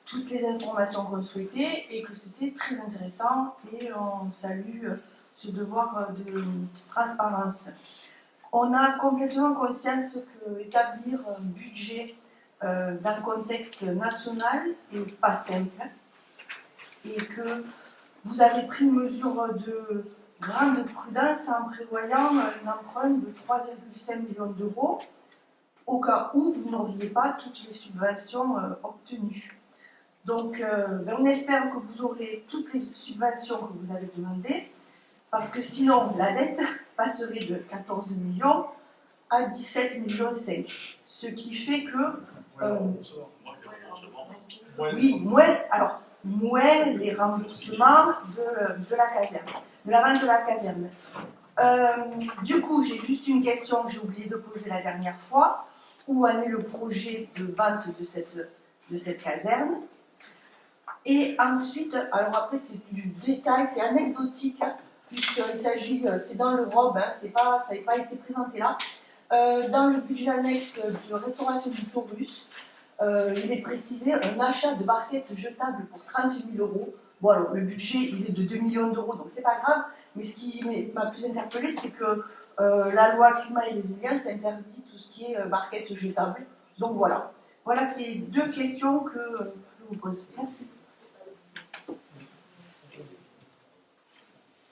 toutes les informations qu'on souhaitait et que c'était très intéressant et on salue ce devoir de transparence. On a complètement conscience qu'établir un budget dans le contexte national n'est pas simple et que vous avez pris une mesure de grande prudence en prévoyant un emprunt de 3,5 millions d'euros au cas où vous n'auriez pas toutes les subventions obtenues. Donc, on espère que vous aurez toutes les subventions que vous avez demandées, parce que sinon, la dette passerait de 14 millions à 17,5 millions. Ce qui fait que... oui, moins les remboursements de la caserne, de la vente de la caserne. Du coup, j'ai juste une question que j'ai oublié de poser la dernière fois. Où en est le projet de vente de cette caserne? Et ensuite, alors après c'est du détail, c'est anecdotique, puisqu'il s'agit, c'est dans le ROB, hein, ça n'avait pas été présenté là. Dans le budget annexe de restauration du Taurus, il est précisé un achat de barquettes jetables pour 30 000 €. Bon alors le budget il est de 2 millions d'euros, donc c'est pas grave, mais ce qui m'a plus interpellée, c'est que la loi climat et résilience interdit tout ce qui est barquettes jetables. Donc voilà. Voilà ces deux questions que je vous pose. Merci.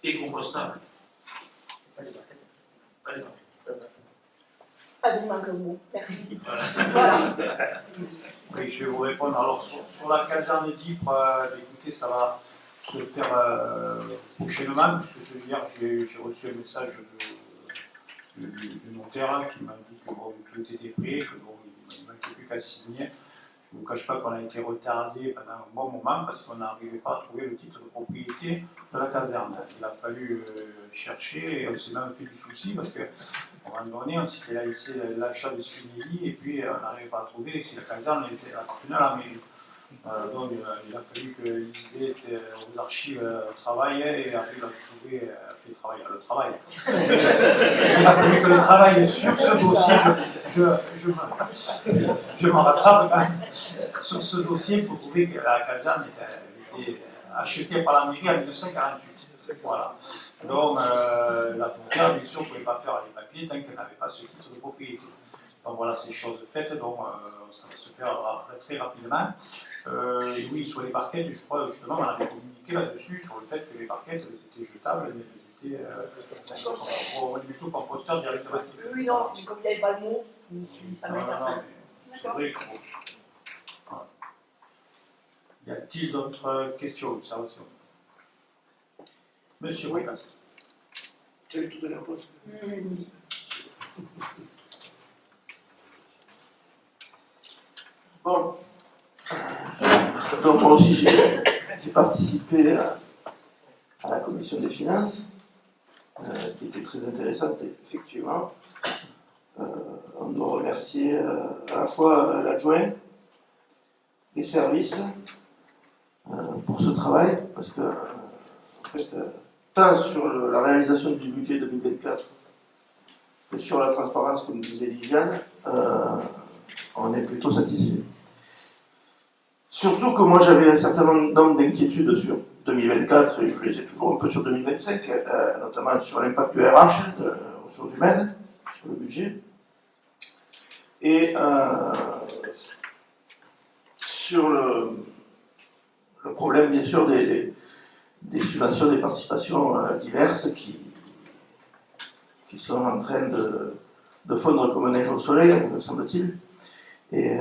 Et compostable. Ah, il manque un mot. Merci. Voilà. Oui, je vais vous répondre. Alors, sur la caserne d'Ypres, écoutez, ça va se faire prochainement, puisque hier, j'ai reçu un message de notaire qui m'a dit que bon, tout était prêt, que bon, il ne manquait plus qu'à signer. Je ne vous cache pas qu'on a été retardé pendant un bon moment parce qu'on n'arrivait pas à trouver le titre de propriété de la caserne. Il a fallu chercher et on s'est même fait du souci parce qu'à un moment donné, on s'était laissé l'achat de Spinelli et puis on n'arrivait pas à trouver si la caserne était appartenait à la mairie. Donc il a fallu que l'ISD était aux archives travaillait et après il a trouvé fait travailler le travail. Il a fallu que le travail sur ce dossier, je me rattrape sur ce dossier pour trouver que la caserne était achetée par la mairie en 1948. Voilà. Donc la tourtière, bien sûr, ne pouvait pas faire les papiers tant qu'elle n'avait pas ce titre de propriété. Donc voilà, ces choses faites, donc ça va se faire très rapidement. Oui, sur les parquettes, je crois justement on avait communiqué là-dessus sur le fait que les parquettes étaient jetables, mais elles étaient plutôt composteurs directement. Oui, non, mais comme il n'y avait pas le mot, je me suis dit ça m'aide après. C'est vrai que bon. Voilà. Y a-t-il d'autres questions, observations? Monsieur Rocas. Tu as eu toutes les réponses? Oui. Bon. Donc moi aussi j'ai participé à la commission des finances, qui était très intéressante effectivement. On doit remercier à la fois l'adjoint, les services pour ce travail, parce que en fait, tant sur la réalisation du budget 2024 que sur la transparence, comme disait Lisiane, on est plutôt satisfait. Surtout que moi j'avais un certain nombre d'inquiétudes sur 2024 et je les ai toujours un peu sur 2025, notamment sur l'impact du RH, de ressources humaines, sur le budget, et sur le problème bien sûr des subventions, des participations diverses qui sont en train de fondre comme neige au soleil, me semble-t-il. Et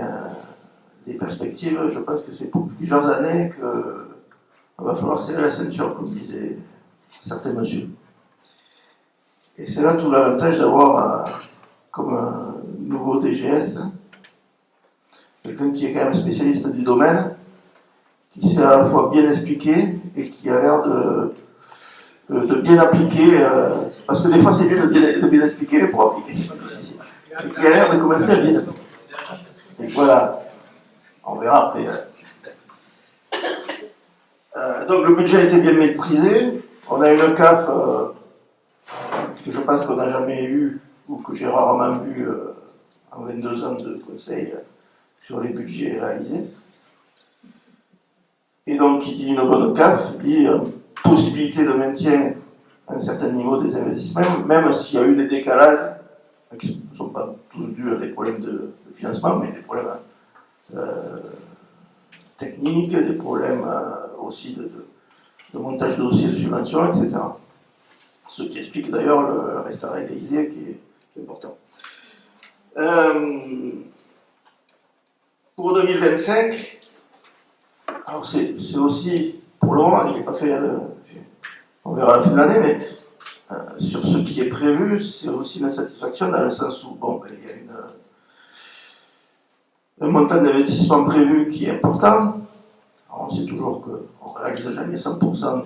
les perspectives, je pense que c'est pour plusieurs années qu'il va falloir serrer la ceinture, comme disaient certains messieurs. Et c'est là tout l'avantage d'avoir comme un nouveau DGS, quelqu'un qui est quand même spécialiste du domaine, qui sait à la fois bien expliquer et qui a l'air de bien appliquer, parce que des fois c'est bien de bien expliquer, mais pour appliquer c'est pas difficile. Et qui a l'air de commencer à bien appliquer. Et voilà, on verra après. Donc le budget a été bien maîtrisé. On a une CAF que je pense qu'on n'a jamais eu, ou que j'ai rarement vu en 22 ans de conseil sur les budgets réalisés. Et donc qui dit une bonne CAF dit possibilité de maintien à un certain niveau des investissements, même s'il y a eu des décalages qui ne sont pas tous dus à des problèmes de financement, mais des problèmes techniques, des problèmes aussi de montage de dossiers de subvention, etc. Ce qui explique d'ailleurs le reste à réaliser qui est important. Pour 2025, alors c'est aussi, pour le moment, il n'est pas fait, on verra à la fin de l'année, mais sur ce qui est prévu, c'est aussi une satisfaction dans le sens où, bon, il y a un montant d'investissement prévu qui est important. Alors on sait toujours qu'on ne réalise jamais 100%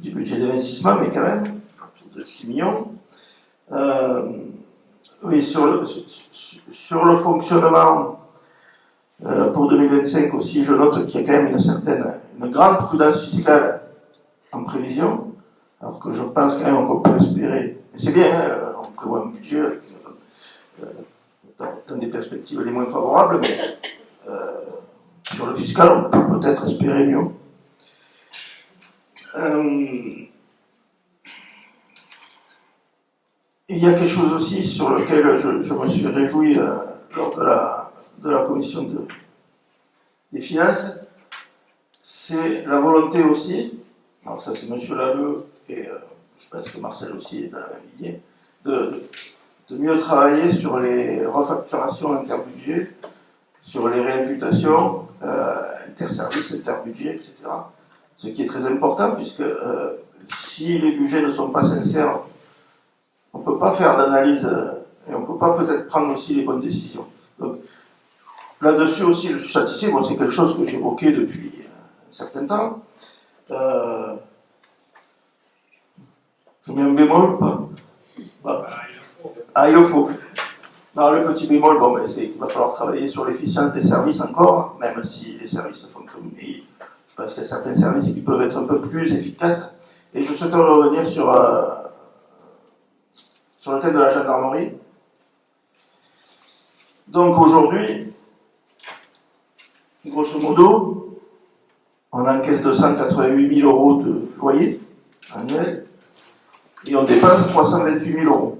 du budget d'investissement, mais quand même, autour de 6 millions. Oui, sur le fonctionnement, pour 2025 aussi, je note qu'il y a quand même une grande prudence fiscale en prévision, alors que je pense quand même qu'on peut espérer, et c'est bien, on prévoit un budget dans des perspectives les moins favorables, mais sur le fiscal, on peut peut-être espérer mieux. Il y a quelque chose aussi sur lequel je me suis réjoui lors de la commission des finances, c'est la volonté aussi, alors ça c'est M. Lalleux et je pense que Marcel aussi est dans la même lignée, de mieux travailler sur les refacturations interbudget, sur les réimputations interservices, interbudget, etc. Ce qui est très important puisque si les budgets ne sont pas sincères, on ne peut pas faire d'analyse et on ne peut pas peut-être prendre aussi les bonnes décisions. Donc, là-dessus aussi, je suis satisfait. Bon, c'est quelque chose que j'évoquais depuis un certain temps. Je mets un bémol ou pas? Ah, il le faut. Non, le petit bémol, bon, ben, c'est qu'il va falloir travailler sur l'efficience des services encore, même si les services fonctionnent. Et je pense qu'il y a certains services qui peuvent être un peu plus efficaces. Et je souhaiterais revenir sur le thème de la gendarmerie. Donc aujourd'hui, grosso modo, on encaisse 288 000 euros de loyer annuel et on dépense 328 000 euros.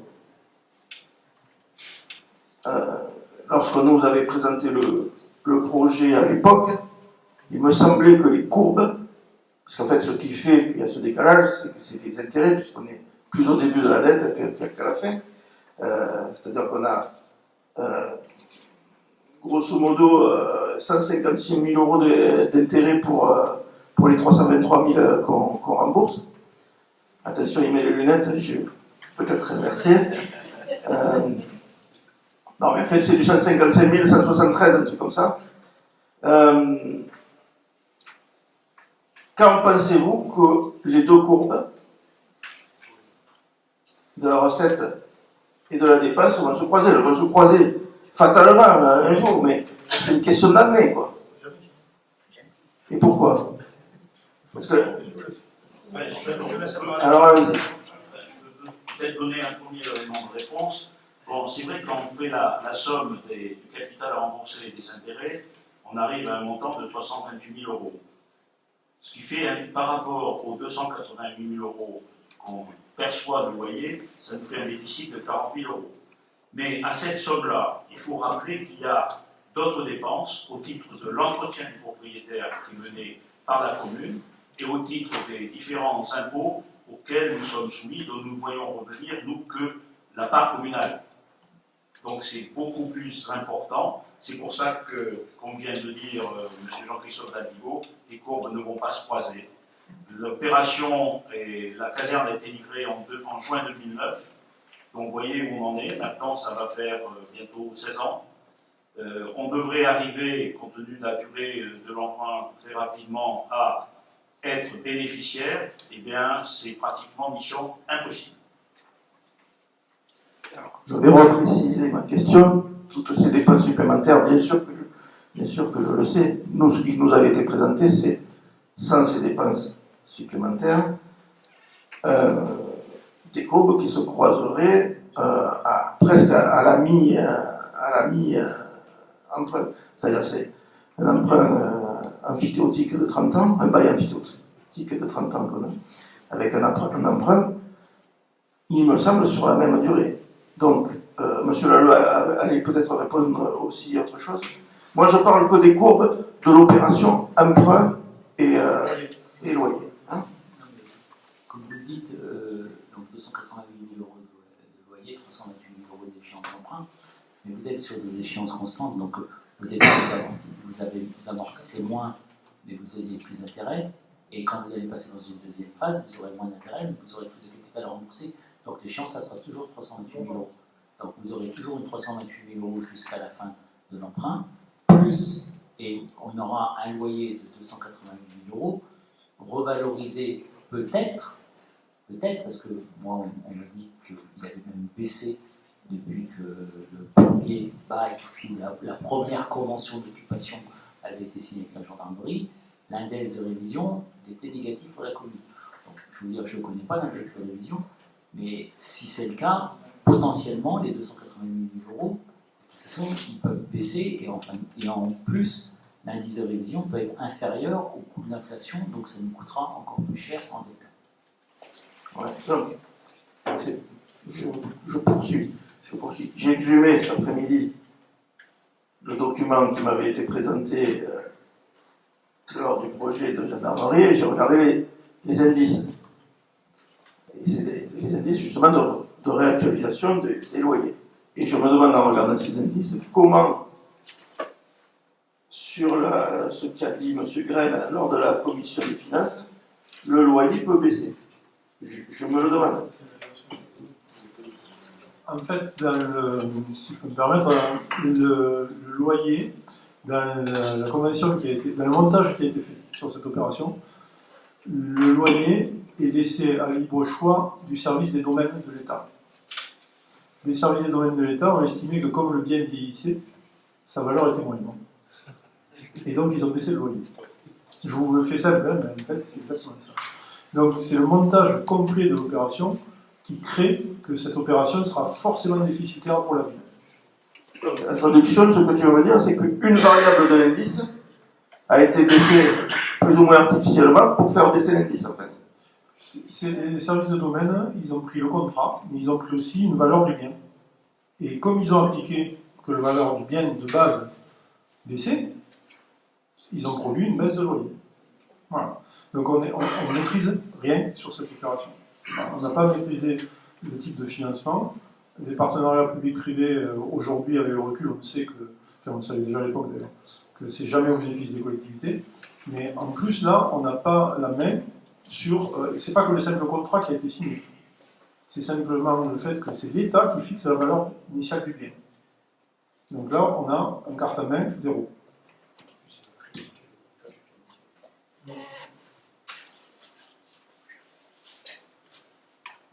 Lorsqu'on nous avait présenté le projet à l'époque, il me semblait que les courbes, parce qu'en fait ce qui fait qu'il y a ce décalage, c'est que c'est les intérêts, puisqu'on est plus au début de la dette qu'à la fin. C'est-à-dire qu'on a grosso modo 156 000 euros d'intérêt pour les 323 000 qu'on rembourse. Attention, il met les lunettes, je vais peut-être inverser. Non, mais en fait, c'est du 155 173, un truc comme ça. Quand pensez-vous que les deux courbes de la recette et de la dépense vont se croiser? Elles vont se croiser fatalement un jour, mais c'est une question d'année, quoi. Et pourquoi? Parce que... Alors, allez-y. Je peux peut-être donner un premier élément de réponse. Bon, c'est vrai que quand on fait la somme du capital à rembourser et des intérêts, on arrive à un montant de 328 000 euros. Ce qui fait, par rapport aux 288 000 euros qu'on perçoit de loyer, ça nous fait un déficit de 40 000 euros. Mais à cette somme-là, il faut rappeler qu'il y a d'autres dépenses au titre de l'entretien du propriétaire qui est mené par la commune et au titre des différents impôts auxquels nous sommes soumis, dont nous ne voyons revenir, nous, que la part communale. Donc c'est beaucoup plus important. C'est pour ça que, comme vient de dire M. Jean-Christophe Dalbigo, les courbes ne vont pas se croiser. L'opération et la caserne a été livrée en juin 2009. Donc vous voyez où on en est. Maintenant, ça va faire bientôt 16 ans. On devrait arriver, compte tenu de la durée de l'emprunt, très rapidement à être bénéficiaire. Eh bien, c'est pratiquement mission impossible. Je vais repréciser ma question. Toutes ces dépenses supplémentaires, bien sûr que je le sais. Nous, ce qui nous avait été présenté, c'est sans ces dépenses supplémentaires, des courbes qui se croiseraient presque à la mi-emprunt. C'est-à-dire c'est un emprunt amphithéotique de 30 ans, un bail amphithéotique de 30 ans quand même, avec un emprunt, il me semble, sur la même durée. Donc, M. Lalleux allait peut-être répondre aussi à autre chose. Moi, je parle que des courbes de l'opération emprunt et loyer. Hein? Comme vous le dites, donc 288 000 euros de loyer, 328 000 euros d'échéance d'emprunt, mais vous êtes sur des échéances constantes, donc au départ, vous amortissez moins, mais vous auriez plus d'intérêt, et quand vous allez passer dans une deuxième phase, vous aurez moins d'intérêt, mais vous aurez plus de capital à rembourser. Donc l'échéance, ça sera toujours 328 000 euros. Donc vous aurez toujours une 328 000 euros jusqu'à la fin de l'emprunt, plus, et on aura un loyer de 288 000 euros, revalorisé peut-être, parce que moi on m'a dit qu'il avait même baissé depuis que le premier bail, la première convention d'occupation avait été signée avec la gendarmerie, l'index de révision était négatif pour la commune. Donc je veux dire, je ne connais pas l'index de révision, mais si c'est le cas, potentiellement, les 288 000 euros, de toute façon, ils peuvent baisser et en plus, l'indice de révision peut être inférieur au coût de l'inflation, donc ça nous coûtera encore plus cher en delta. Ouais, donc, je poursuis. J'ai exhumé cet après-midi le document qui m'avait été présenté lors du projet de gendarmerie et j'ai regardé les indices. Et c'est les indices justement de réactualisation des loyers. Et je me demande en regardant ces indices comment, sur ce qu'a dit M. Graine lors de la commission des finances, le loyer peut baisser. Je me le demande. En fait, si je peux me permettre, le loyer dans la convention qui a été, dans le montage qui a été fait sur cette opération, le loyer est laissé à libre choix du service des domaines de l'État. Les services des domaines de l'État ont estimé que comme le bien vieillissait, sa valeur était moindre. Et donc ils ont baissé le loyer. Je vous le fais simple, hein, mais en fait c'est exactement ça. Donc c'est le montage complet de l'opération qui crée que cette opération sera forcément déficitaire pour la ville. En traduction, ce que tu veux me dire, c'est qu'une variable de l'indice a été baissée plus ou moins artificiellement pour faire baisser l'indice, en fait. C'est les services de domaine, ils ont pris le contrat, mais ils ont pris aussi une valeur du bien. Et comme ils ont appliqué que la valeur du bien de base baissait, ils ont produit une baisse de loyer. Voilà. Donc on maîtrise rien sur cette opération. Voilà. On n'a pas maîtrisé le type de financement. Les partenariats publics-privés, aujourd'hui, avec le recul, on sait que, enfin on le savait déjà à l'époque d'ailleurs, que c'est jamais au bénéfice des collectivités. Mais en plus là, on n'a pas la main sur. C'est pas que le simple contrat qui a été signé. C'est simplement le fait que c'est l'État qui fixe la valeur initiale du bien. Donc là, on a un carte à main zéro.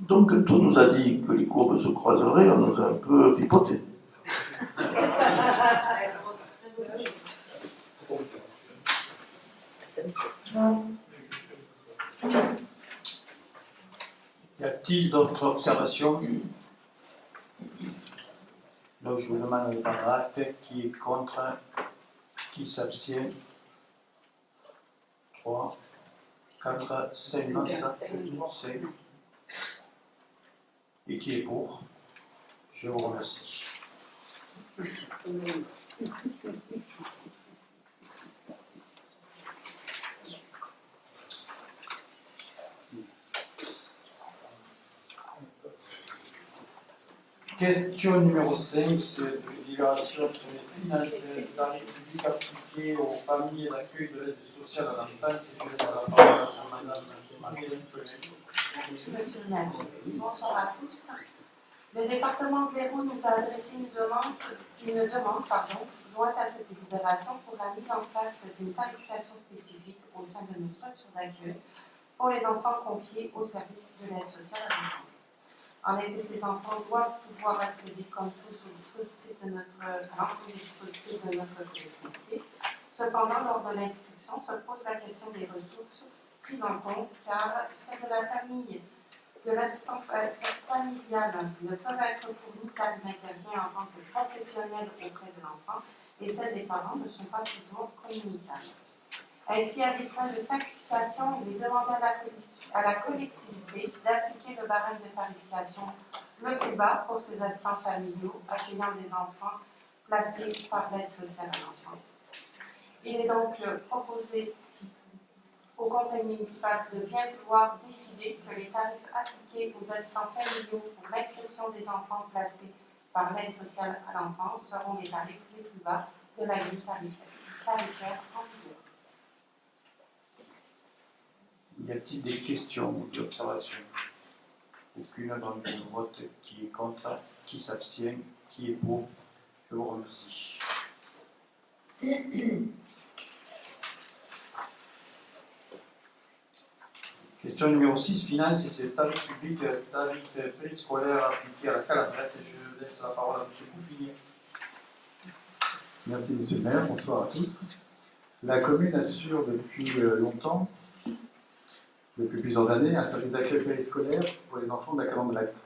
Donc, quand on nous a dit que les courbes se croiseraient, on nous a un peu pipoté. Y a-t-il d'autres observations? Donc je vous demande de prendre acte. Qui est contre? Qui s'abstient? 3, 4, 5, 5. Et qui est pour? Je vous remercie. Question numéro 5, c'est de délibération sur les finances et les tarifs publics appliqués aux familles et l'accueil de l'aide sociale à l'enfance. Et je laisse la parole à Madame Marie-Hélène Pellet. Merci, Monsieur le maire. Bonsoir à tous. Le département de l'Hérault nous a adressé une demande jointe à cette délibération pour la mise en place d'une tarification spécifique au sein de nos structures d'accueil pour les enfants confiés au service de l'aide sociale à l'enfance. En effet, ces enfants doivent pouvoir accéder comme tous à l'ensemble des dispositifs de notre collectivité. Cependant, lors de l'inscription, se pose la question des ressources prises en compte, car celles de la famille, de l'assistance familiale ne peuvent être fournies car il intervient en tant que professionnel auprès de l'enfant et celles des parents ne sont pas toujours communicables. Ainsi, à des fins de simplification, il est demandé à la collectivité d'appliquer le barème de tarification le plus bas pour ces assistants familiaux accueillant des enfants placés par l'aide sociale à l'enfance. Il est donc proposé au conseil municipal de bien vouloir décider que les tarifs appliqués aux assistants familiaux pour l'inscription des enfants placés par l'aide sociale à l'enfance seront les tarifs les plus bas de la grille tarifaire en vigueur. Y a-t-il des questions ou des observations? Aucune, donc je vote. Qui est contre? Qui s'abstient? Qui est pour? Je vous remercie. Question numéro 6, finances et c'est tarifs publics, tarifs périscolaires appliqués à la calabrette. Je laisse la parole à M. Couffinier. Merci Monsieur le maire, bonsoir à tous. La commune assure depuis longtemps, depuis plusieurs années, un service d'accueil périscolaire pour les enfants de la Calandrette.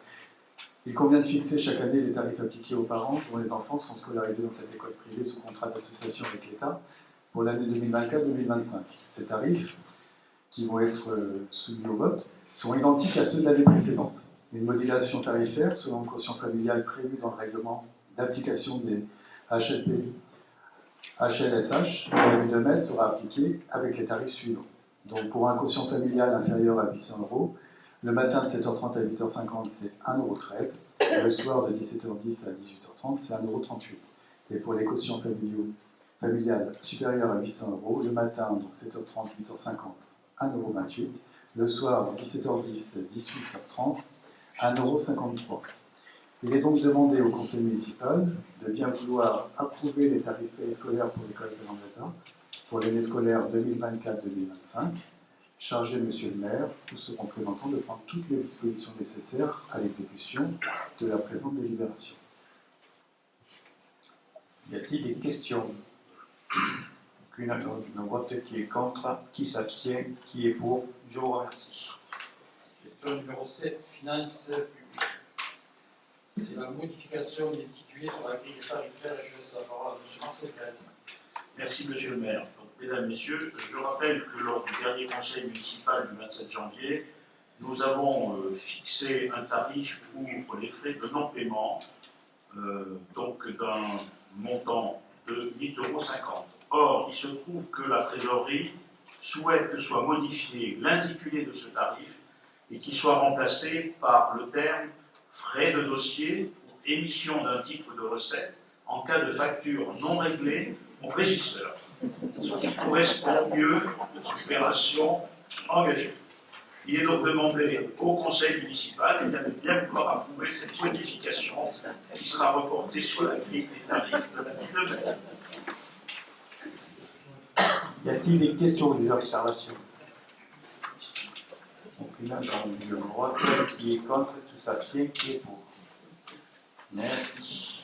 Il convient de fixer chaque année les tarifs appliqués aux parents dont les enfants sont scolarisés dans cette école privée sous contrat d'association avec l'État pour l'année 2024-2025. Ces tarifs, qui vont être soumis au vote, sont identiques à ceux de l'année précédente. Une modulation tarifaire selon le quotient familial prévu dans le règlement d'application des HLP, HLSH, en début de mai sera appliquée avec les tarifs suivants. Donc pour un quotient familial inférieur à 800 €, le matin de 7h30 à 8h50, c'est 1,13 €. Le soir de 17h10 à 18h30, c'est 1,38 €. Et pour les quotients familiales supérieurs à 800 €, le matin, donc 7h30, 8h50, 1,28 €. Le soir, 17h10, 18h30, 1,53 €. Il est donc demandé au conseil municipal de bien vouloir approuver les tarifs périscolaires pour l'école de l'Angleterre pour l'année scolaire 2024-2025. Chargé Monsieur le maire ou son représentant de prendre toutes les dispositions nécessaires à l'exécution de la présente délibération. Y a-t-il des questions? Aucune. Alors je vote qui est contre, qui s'abstient, qui est pour. Je vous remercie. Question numéro 7, finances publiques. C'est la modification des titulaires sur la grille tarifaire. Je laisse la parole à M. Marcel Cahen. Merci, Monsieur le maire. Donc, mesdames, Messieurs, je rappelle que lors du dernier conseil municipal du 27 janvier, nous avons fixé un tarif pour les frais de non-paiement, donc d'un montant de 8,50 €. Or, il se trouve que la trésorerie souhaite que soit modifié l'intitulé de ce tarif et qu'il soit remplacé par le terme frais de dossier pour émission d'un titre de recette en cas de facture non réglée au régisseur, ce qui correspond mieux aux opérations engagées. Il est donc demandé au conseil municipal de bien vouloir approuver cette modification qui sera reportée sur la grille des tarifs de l'année de mai. Y a-t-il des questions ou des observations? Aucune. Alors je vote qui est contre, qui s'abstient, qui est pour. Merci.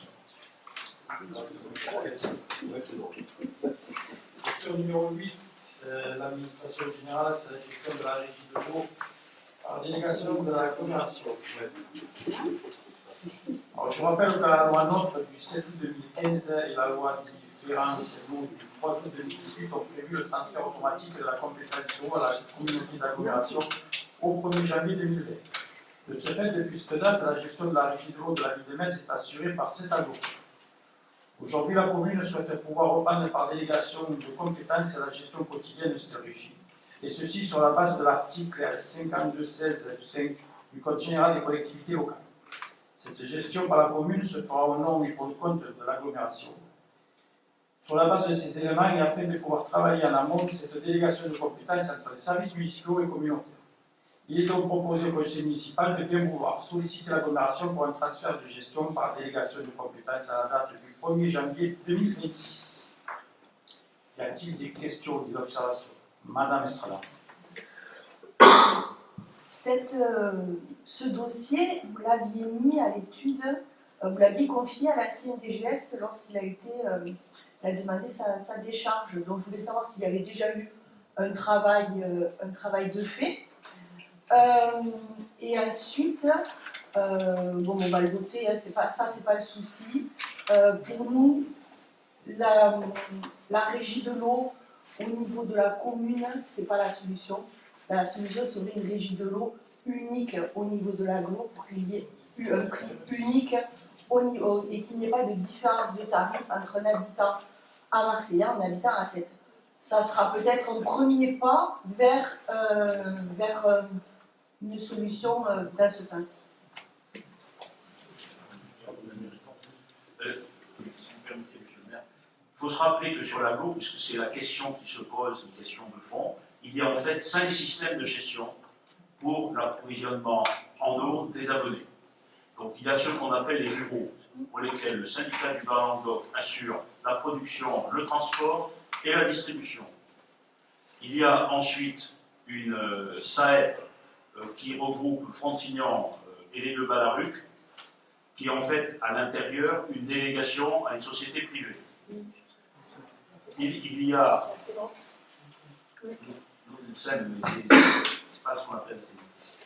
Question numéro 8, l'administration générale, c'est la gestion de la régie de l'eau par délégation de la coopération. Alors, je rappelle que la loi NOTRe du 7 août 2015 et la loi différence du 3 août 2018 ont prévu le transfert automatique de la compétence eau à la communauté d'agglomération au 1er janvier 2020. De ce fait, depuis cette date, la gestion de la régie de l'eau de la ville de Metz est assurée par cet aglo. Aujourd'hui, la commune souhaite pouvoir reprendre par délégation de compétences la gestion quotidienne de cette régie, et ceci sur la base de l'article 52.16.5 du Code général des collectivités locales. Cette gestion par la commune se fera au nom et pour le compte de l'agglomération. Sur la base de ces éléments et afin de pouvoir travailler en amont de cette délégation de compétences entre les services municipaux et communautaires. Il est donc proposé au conseil municipal de bien vouloir solliciter l'agglomération pour un transfert de gestion par délégation de compétences à la date du 1er janvier 2026. Y a-t-il des questions ou des observations? Madame Estrada. Ce dossier, vous l'aviez mis à l'étude, vous l'aviez confié à l'ancien DGS lorsqu'il a été, il a demandé sa décharge. Donc je voulais savoir s'il y avait déjà eu un travail de fait. Et ensuite, bon, on va le voter, hein, c'est pas le souci. Pour nous, la régie de l'eau au niveau de la commune, c'est pas la solution. La solution serait une régie de l'eau unique au niveau de l'agglo pour qu'il y ait eu un prix unique et qu'il n'y ait pas de différence de tarif entre un habitant à Marseille et un habitant à Sète. Ça sera peut-être un premier pas vers une solution dans ce sens. Il faut se rappeler que sur l'agglo, puisque c'est la question qui se pose, une question de fond, il y a en fait 5 systèmes de gestion pour l'approvisionnement en eau des abonnés. Donc il y a ceux qu'on appelle les ruraux, pour lesquels le syndicat du Bas-Languedoc assure la production, le transport et la distribution. Il y a ensuite une SAEP qui regroupe Frontignan et les deux Balaruc, qui est en fait à l'intérieur une délégation à une société privée. Il y a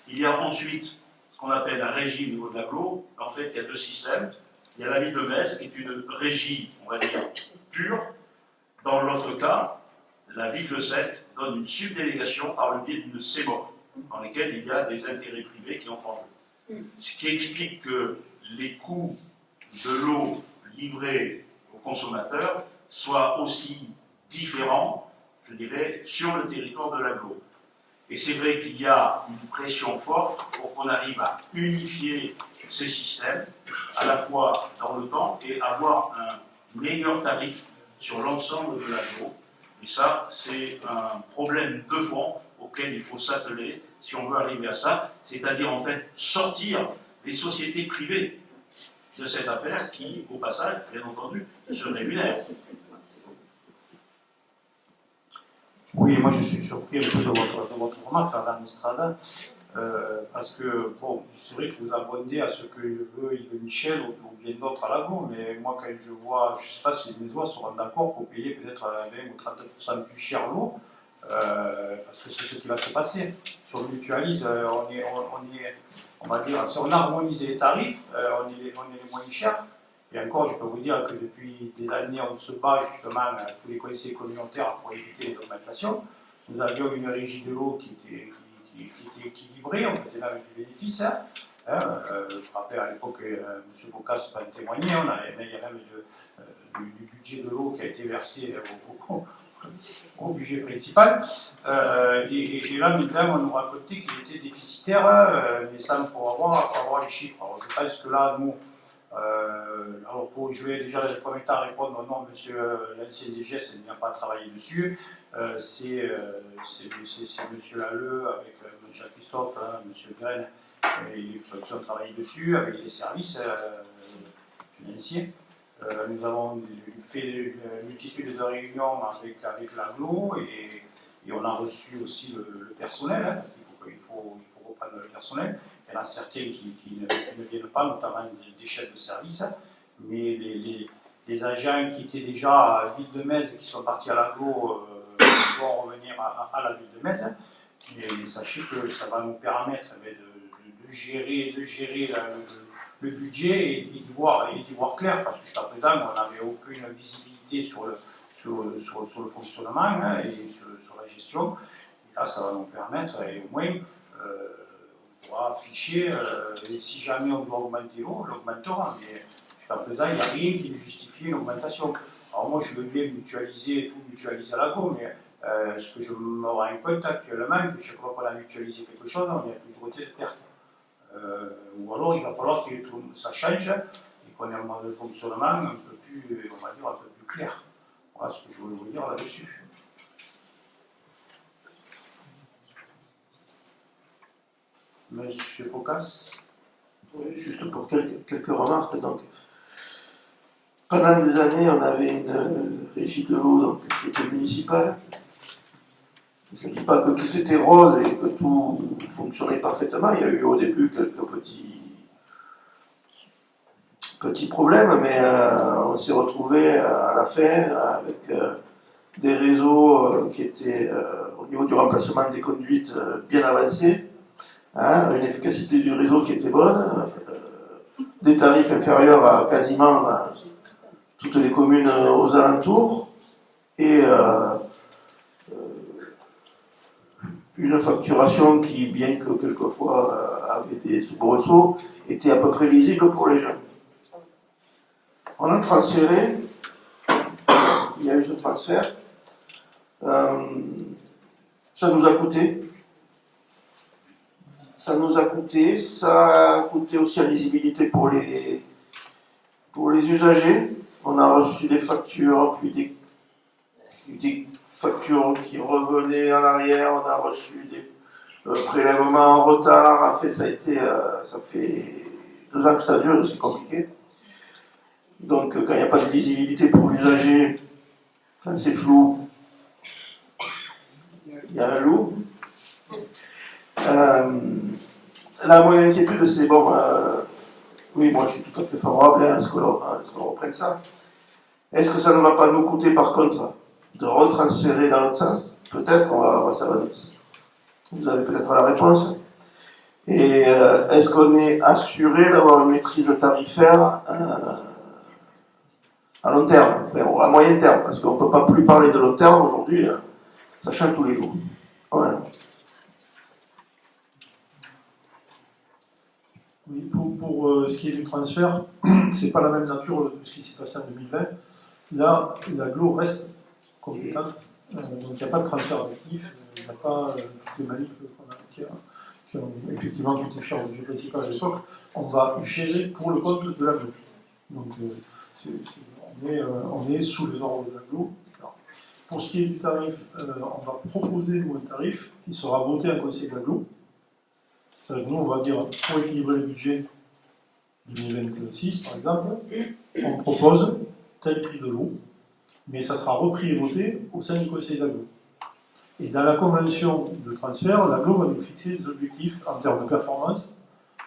il y a ensuite ce qu'on appelle la régie au niveau de l'agglo. En fait, il y a 2 systèmes. Il y a la ville de Metz, qui est une régie, on va dire, pure. Dans l'autre cas, la ville de Sète donne une subdélégation par le biais d'une CEMOP, dans lesquelles il y a des intérêts privés qui entrent en jeu. Ce qui explique que les coûts de l'eau livrée aux consommateurs soient aussi différents, je dirais, sur le territoire de l'agglo. Et c'est vrai qu'il y a une pression forte pour qu'on arrive à unifier ces systèmes, à la fois dans le temps, et avoir un meilleur tarif sur l'ensemble de l'agglo. Et ça, c'est un problème de fond auquel il faut s'atteler si on veut arriver à ça, c'est-à-dire en fait sortir les sociétés privées de cette affaire qui, au passage, bien entendu, se rémunère. Oui, moi je suis surpris un peu de votre remarque, Madame Estrada, parce que, bon, c'est vrai que vous abondez à ce que veut Yves Michel ou bien d'autres à l'agro, mais moi quand je vois, je ne sais pas si les Mésois seront d'accord pour payer peut-être 20 ou 30% plus cher l'eau, parce que c'est ce qui va se passer. Si on mutualise, on va dire, si on harmonise les tarifs, on est les moins chers. Et encore, je peux vous dire que depuis des années, on se bat justement tous les conseils communautaires pour éviter les augmentations. Nous avions une régie de l'eau qui était équilibrée, on faisait même du bénéfice. Je me rappelle à l'époque, M. Focas peut en témoigner, il y a même du budget de l'eau qui a été versé au budget principal. Et là, maintenant, on nous racontait qu'il était déficitaire, mais ça, pour avoir les chiffres. Alors, je pense que là, nous, alors je vais déjà dans le premier temps répondre au nom de monsieur l'ancien DGS, il n'y a pas à travailler dessus. C'est monsieur Lalleux avec Jean-Christophe, monsieur Graine, qui ont travaillé dessus avec les services financiers. Nous avons fait une multitude de réunions avec l'aglo et on a reçu aussi le personnel, parce qu'il faut reprendre le personnel. Il y en a certains qui ne viennent pas, notamment des chefs de service, mais les agents qui étaient déjà à Ville de Metz et qui sont partis à l'aglo vont revenir à la Ville de Metz. Mais sachez que ça va nous permettre de gérer le budget et d'y voir clair, parce que jusqu'à présent, on n'avait aucune visibilité sur le fonctionnement et sur la gestion. Et là, ça va nous permettre, et au moins, on pourra afficher, et si jamais on doit augmenter l'eau, on l'augmentera. Mais jusqu'à présent, il n'y a rien qui justifie une augmentation. Alors moi, je veux bien mutualiser à l'agro, mais ce que je me rends compte actuellement, que chaque fois qu'on a mutualisé quelque chose, on y a toujours été de perte. Ou alors il va falloir que ça change et qu'on ait un mode de fonctionnement un peu plus, on va dire, un peu plus clair. Voilà ce que je voulais vous dire là-dessus. Monsieur Focas. Oui, juste pour quelques remarques. Donc, pendant des années, on avait une régie de l'eau qui était municipale. Je ne dis pas que tout était rose et que tout fonctionnait parfaitement. Il y a eu au début quelques petits problèmes, mais on s'est retrouvé à la fin avec des réseaux qui étaient au niveau du remplacement des conduites bien avancés, une efficacité du réseau qui était bonne, des tarifs inférieurs à quasiment toutes les communes aux alentours, et une facturation qui, bien que quelquefois avait des soubresauts, était à peu près lisible pour les gens. On a transféré, il y a eu ce transfert, ça nous a coûté. Ça a coûté aussi en lisibilité pour les usagers. On a reçu des factures, puis des factures qui revenaient en arrière, on a reçu des prélèvements en retard. En fait, ça fait 2 ans que ça dure, c'est compliqué. Donc, quand il n'y a pas de lisibilité pour l'usager, quand c'est flou, il y a un loup. La moindre inquiétude, c'est bon. Oui, moi je suis tout à fait favorable à ce qu'on reprenne ça. Est-ce que ça ne va pas nous coûter par contre de retransférer dans l'autre sens? Peut-être, vous avez peut-être la réponse. Et est-ce qu'on est assuré d'avoir une maîtrise tarifaire à long terme, enfin, à moyen terme, parce qu'on ne peut pas plus parler de long terme aujourd'hui, ça change tous les jours. Voilà. Oui, pour ce qui est du transfert, c'est pas la même nature de ce qui s'est passé en 2020. Là, l'aglo reste compétente, donc il n'y a pas de transfert d'actifs, il n'y a pas toutes les manifs qui ont effectivement coûté cher au budget principal à l'époque. On va gérer pour le compte de l'aglo. Donc on est sous les ordres de l'aglo, etc. Pour ce qui est du tarif, on va proposer nous un tarif qui sera voté en conseil d'aglo. C'est-à-dire que nous, on va dire, pour équilibrer le budget, 2026, par exemple, on propose tel prix de l'eau, mais ça sera repris et voté au sein du Conseil d'Aglo. Et dans la convention de transfert, l'Aglo va nous fixer des objectifs en termes de performance,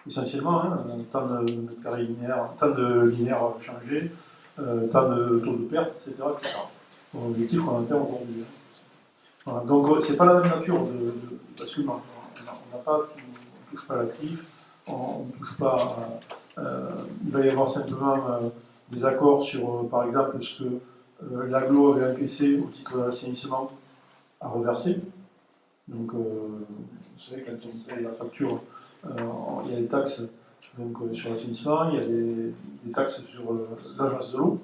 essentiellement, tant de mètres carrés linéaires, tant de linéaires changés, tant de taux de perte, etc. Bon, objectif qu'on entend aujourd'hui. Voilà. Donc, c'est pas la même nature de basculement. On ne touche pas l'actif, on ne touche pas. Il va y avoir simplement des accords sur, par exemple, ce que l'Aglo avait encaissé au titre de l'assainissement à reverser. Donc, vous savez, quand on paye la facture, il y a des taxes sur l'assainissement, il y a des taxes sur l'agence de l'eau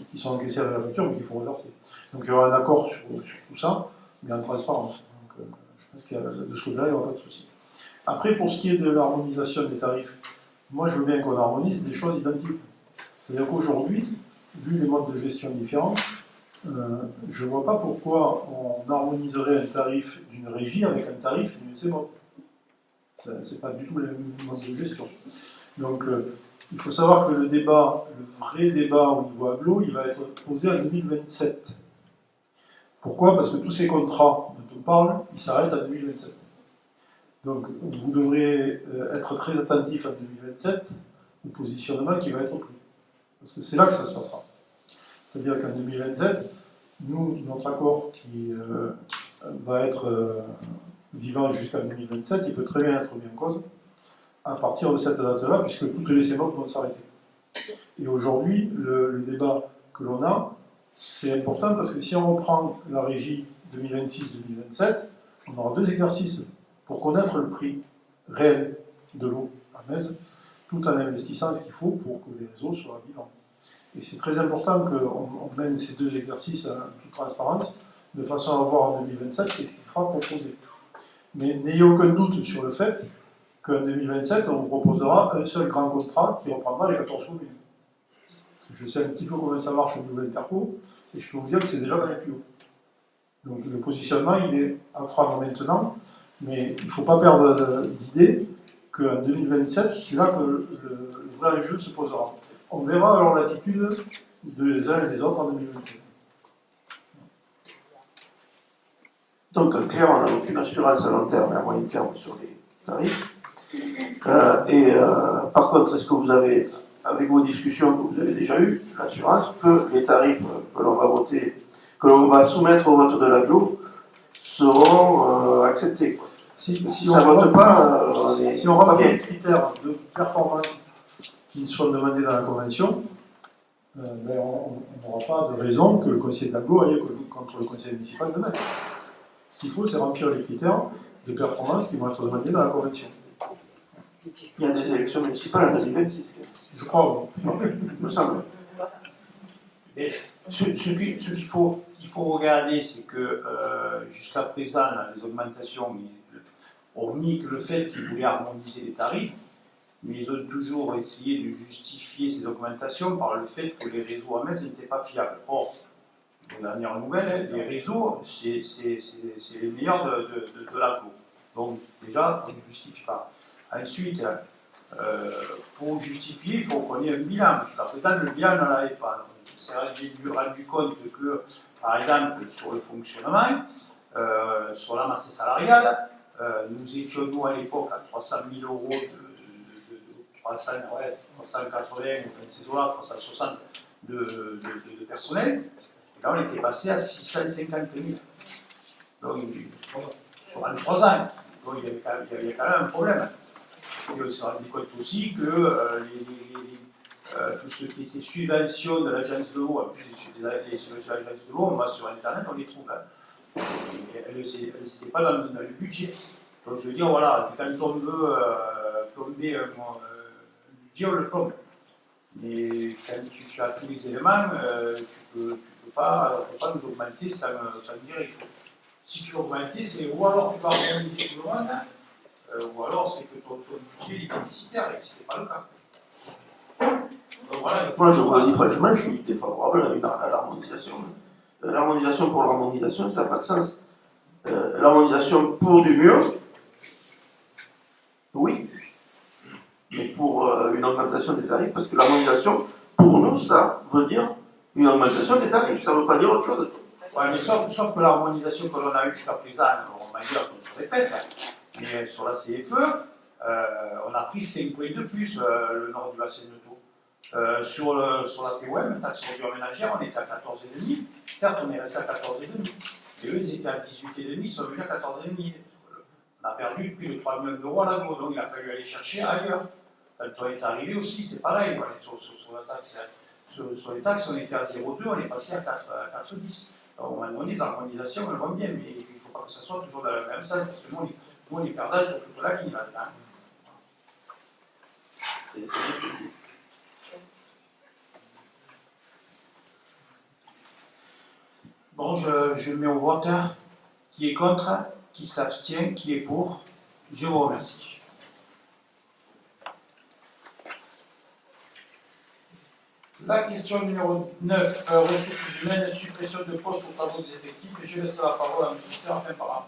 qui sont encaissées avec la facture, mais qu'il faut reverser. Donc, il y aura un accord sur tout ça, mais en transparence. Donc, je pense que de ce côté-là, il n'y aura pas de souci. Après, pour ce qui est de l'harmonisation des tarifs, moi, je veux bien qu'on harmonise des choses identiques. C'est-à-dire qu'aujourd'hui, vu les modes de gestion différents, je ne vois pas pourquoi on harmoniserait un tarif d'une régie avec un tarif d'une CMOP. Ce n'est pas du tout les mêmes modes de gestion. Donc, il faut savoir que le vrai débat au niveau Aglo, il va être posé en 2027. Pourquoi? Parce que tous ces contrats dont on parle, ils s'arrêtent en 2027. Donc, vous devrez être très attentif en 2027 au positionnement qui va être pris. Parce que c'est là que ça se passera. C'est-à-dire qu'en 2027, nous, notre accord qui va être vivant jusqu'en 2027, il peut très bien être mis en cause à partir de cette date-là, puisque toutes les CMOP vont s'arrêter. Et aujourd'hui, le débat que l'on a, c'est important parce que si on reprend la régie 2026-2027, on aura 2 exercices pour connaître le prix réel de l'eau à Metz, tout en investissant ce qu'il faut pour que les réseaux soient vivants. Et c'est très important qu'on mène ces 2 exercices en toute transparence, de façon à voir en 2027 ce qui sera proposé. Mais n'ayez aucun doute sur le fait qu'en 2027, on vous proposera un seul grand contrat qui reprendra les 14 communes. Parce que je sais un petit peu comment ça marche au niveau interco, et je peux vous dire que c'est déjà dans les plus hauts. Donc le positionnement, il est à prendre maintenant, mais il ne faut pas perdre d'idée qu'en 2027, c'est là que le vrai enjeu se posera. On verra alors l'attitude des uns et des autres en 2027. Donc, en clair, on n'a aucune assurance à long terme et à moyen terme sur les tarifs. Par contre, est-ce que vous avez, avec vos discussions que vous avez déjà eues, l'assurance que les tarifs que l'on va voter, que l'on va soumettre au vote de l'Aglo, seront acceptés? Si ça ne vote pas, si on remplit les critères de performance qui sont demandés dans la convention, on n'aura pas de raison que le conseil d'Aglo aille contre le conseil municipal de Metz. Ce qu'il faut, c'est remplir les critères de performance qui vont être demandés dans la convention. Il y a des élections municipales en 2026. Je crois, il me semble. Mais ce qu'il faut regarder, c'est que jusqu'à présent, les augmentations, hormis que le fait qu'ils voulaient harmoniser les tarifs, mais ils ont toujours essayé de justifier ces augmentations par le fait que les réseaux à Metz n'étaient pas fiables. Or, aux dernières nouvelles, les réseaux, c'est les meilleurs de l'aglo. Donc, déjà, on ne justifie pas. Ensuite, pour justifier, il faut qu'on ait un bilan. Jusqu'à présent, le bilan n'en avait pas. On s'est rendu compte que, par exemple, sur le fonctionnement, sur la masse salariale, nous étions, nous, à l'époque, à 300 000 euros 380, 360 de personnel. Et là, on était passé à 650 000. Donc, sur 3 ans. Donc, il y avait quand même un problème. Et on s'est rendu compte aussi que tout ce qui était subvention de l'agence de l'eau, en plus les subventions de l'agence de l'eau, on va sur Internet, on les trouve. Elles n'étaient pas dans le budget. Donc, je veux dire, voilà, quand on veut plomber un budget, on le plombe. Mais quand tu as tous les éléments, tu ne peux pas nous augmenter sans dire il faut. Si tu veux augmenter, c'est ou alors tu vas organiser tout le monde, ou alors c'est que ton budget est déficitaire, et ce n'est pas le cas. Donc, voilà, moi, je vous le dis franchement, je suis défavorable à l'harmonisation. L'harmonisation pour l'harmonisation, ça n'a pas de sens. L'harmonisation pour du mieux, oui. Mais pour une augmentation des tarifs, parce que l'harmonisation, pour nous, ça veut dire une augmentation des tarifs, ça ne veut pas dire autre chose. Ouais, mais sauf que l'harmonisation que l'on a eue jusqu'à présent, on va dire qu'on se répète, mais sur la CFE, on a pris 5 points de plus le nord du bassin de Thau. Sur la TOM, taxe réduite ménagère, on était à 14,5. Certes, on est resté à 14,5. Et eux, ils étaient à 18,5, ils sont venus à 14,5. On a perdu plus de 3 millions d'euros à l'agro, donc il a fallu aller chercher ailleurs. Quand on est arrivé aussi, c'est pareil. Voilà, sur les taxes, on était à 0,2, on est passé à 4,10. Alors, on a demandé des harmonisations, elles vont bien, mais il ne faut pas que ça soit toujours dans le même sens, parce que nous, on est perdants sur toute la ligne là-dedans. Bon, je mets au vote qui est contre, qui s'abstient, qui est pour. Je vous remercie. La question numéro 9, ressources humaines, suppression de postes au tableau des effectifs. Et je laisse la parole à M. Séraphin Parra.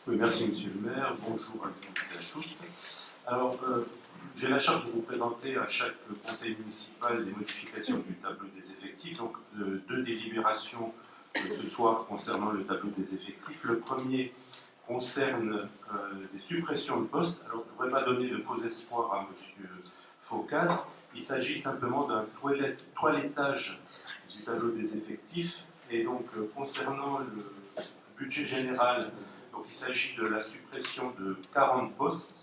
Oui, merci Monsieur le maire. Bonjour à toutes et à tous. Alors, j'ai la charge de vous présenter à chaque conseil municipal les modifications du tableau des effectifs. Donc, 2 délibérations ce soir concernant le tableau des effectifs. Le premier concerne des suppressions de postes. Alors, je ne voudrais pas donner de faux espoirs à M. Faucas. Il s'agit simplement d'un toilettage du tableau des effectifs. Et donc, concernant le budget général, donc il s'agit de la suppression de 40 postes,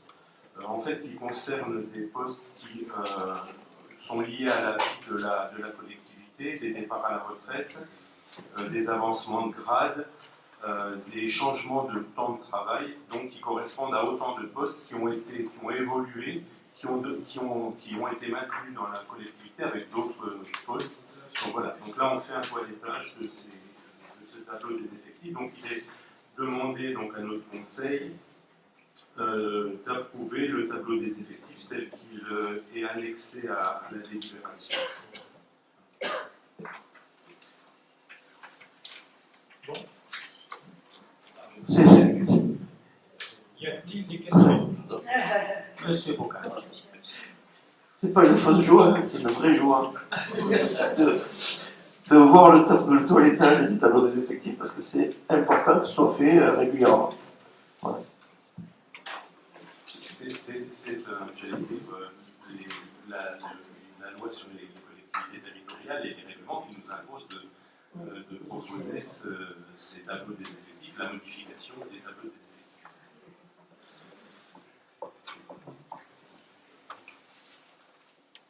en fait, qui concernent des postes qui sont liés à la vie de la collectivité, des départs à la retraite, des avancements de grade, des changements de temps de travail, donc qui correspondent à autant de postes qui ont évolué, qui ont été maintenus dans la collectivité avec d'autres postes. Donc voilà, donc là on fait un toilettage de ce tableau des effectifs. Donc il est demandé donc à notre conseil d'approuver le tableau des effectifs tel qu'il est annexé à la délibération. Bon. Y a-t-il des questions? Monsieur Faucas. C'est pas une fausse joie, c'est une vraie joie de voir le toilettage du tableau des effectifs, parce que c'est important que ce soit fait régulièrement. Voilà. J'allais dire, la loi sur les collectivités territoriales et les règlements qui nous imposent de proposer ces tableaux des effectifs, la modification des tableaux des effectifs.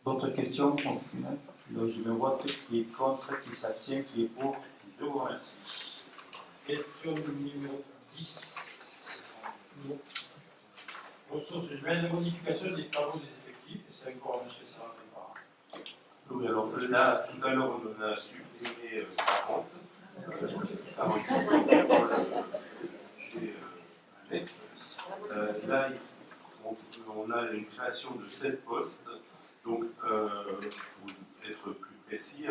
D'autres questions? Donc je me vote qui est contre, qui s'abstient, qui est pour. Je vous remercie. Question numéro 10. Ressources humaines, modification des travaux des effectifs. C'est encore M. Séraphin Parra. Oui, alors là, tout à l'heure, on en a supprimé 40. 46 chez Alex. Là, on a une création de 7 postes. Donc, pour être plus précis,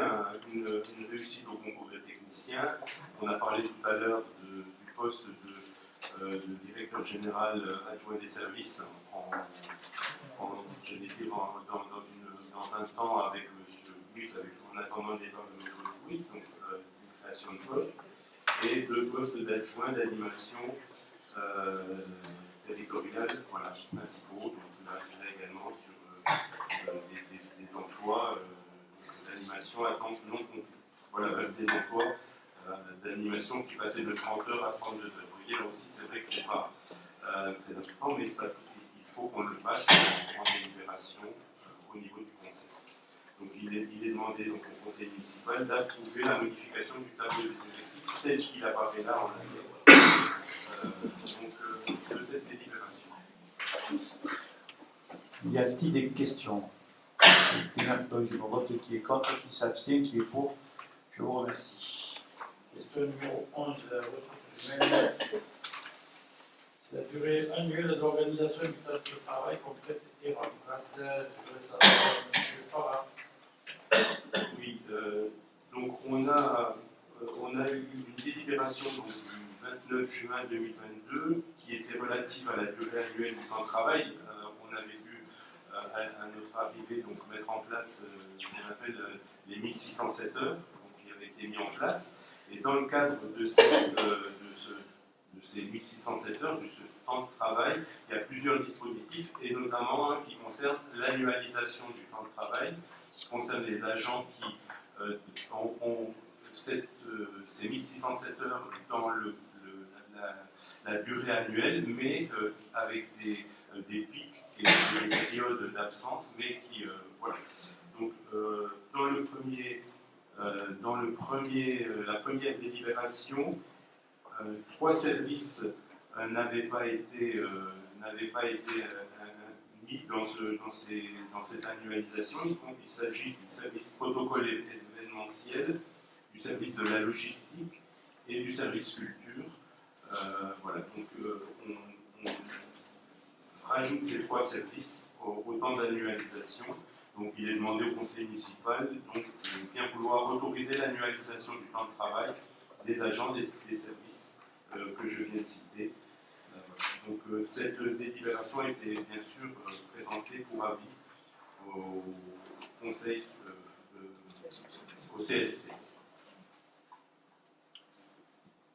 une réussite au concours de technicien. On a parlé tout à l'heure du poste de directeur général adjoint des services dans un temps avec M. Louis, en attendant le départ de M. Louis, donc une création de poste, et 2 postes d'adjoint d'animation territoriale, voilà, principaux. Donc là également sur des emplois d'animation à temps non complet. Voilà, des emplois d'animation qui passaient de 30 heures à 32 heures. Vous voyez, là aussi, c'est vrai que ce n'est pas très important, mais ça, il faut qu'on le fasse en délibération au niveau du conseil. Donc il est demandé donc, au conseil municipal d'approuver la modification du tableau des effectifs tel qu'il apparaît là en annexe de cette délibération. Y a-t-il des questions? Donc je me vote qui est contre, qui s'abstient, qui est pour. Je vous remercie. Question numéro 11, ressources humaines. C'est la durée annuelle de l'organisation du temps de travail complète et remplace. Je laisse la parole à M. Parra. Oui, donc on a eu une délibération donc, du 29 juin 2022 qui était relative à la durée annuelle du temps de travail. On avait vu à notre arrivée, donc mettre en place ce qu'on appelle les 1607 heures, donc, qui avaient été mis en place. Et dans le cadre de ces 1607 heures, de ce temps de travail, il y a plusieurs dispositifs, et notamment un qui concerne l'annualisation du temps de travail, qui concerne les agents qui ont ces 1607 heures dans la durée annuelle, mais avec des pics et des périodes d'absence, mais qui voilà. Donc la première délibération, 3 services n'avaient pas été mis dans cette annualisation. Il s'agit du service protocole événementiel, du service de la logistique et du service culture. Voilà, donc on rajoute ces 3 services au temps d'annualisation. Donc il est demandé au conseil municipal de bien vouloir autoriser l'annualisation du temps de travail des agents des services que je viens de citer. Donc cette délibération a été bien sûr présentée pour avis au conseil, au CST.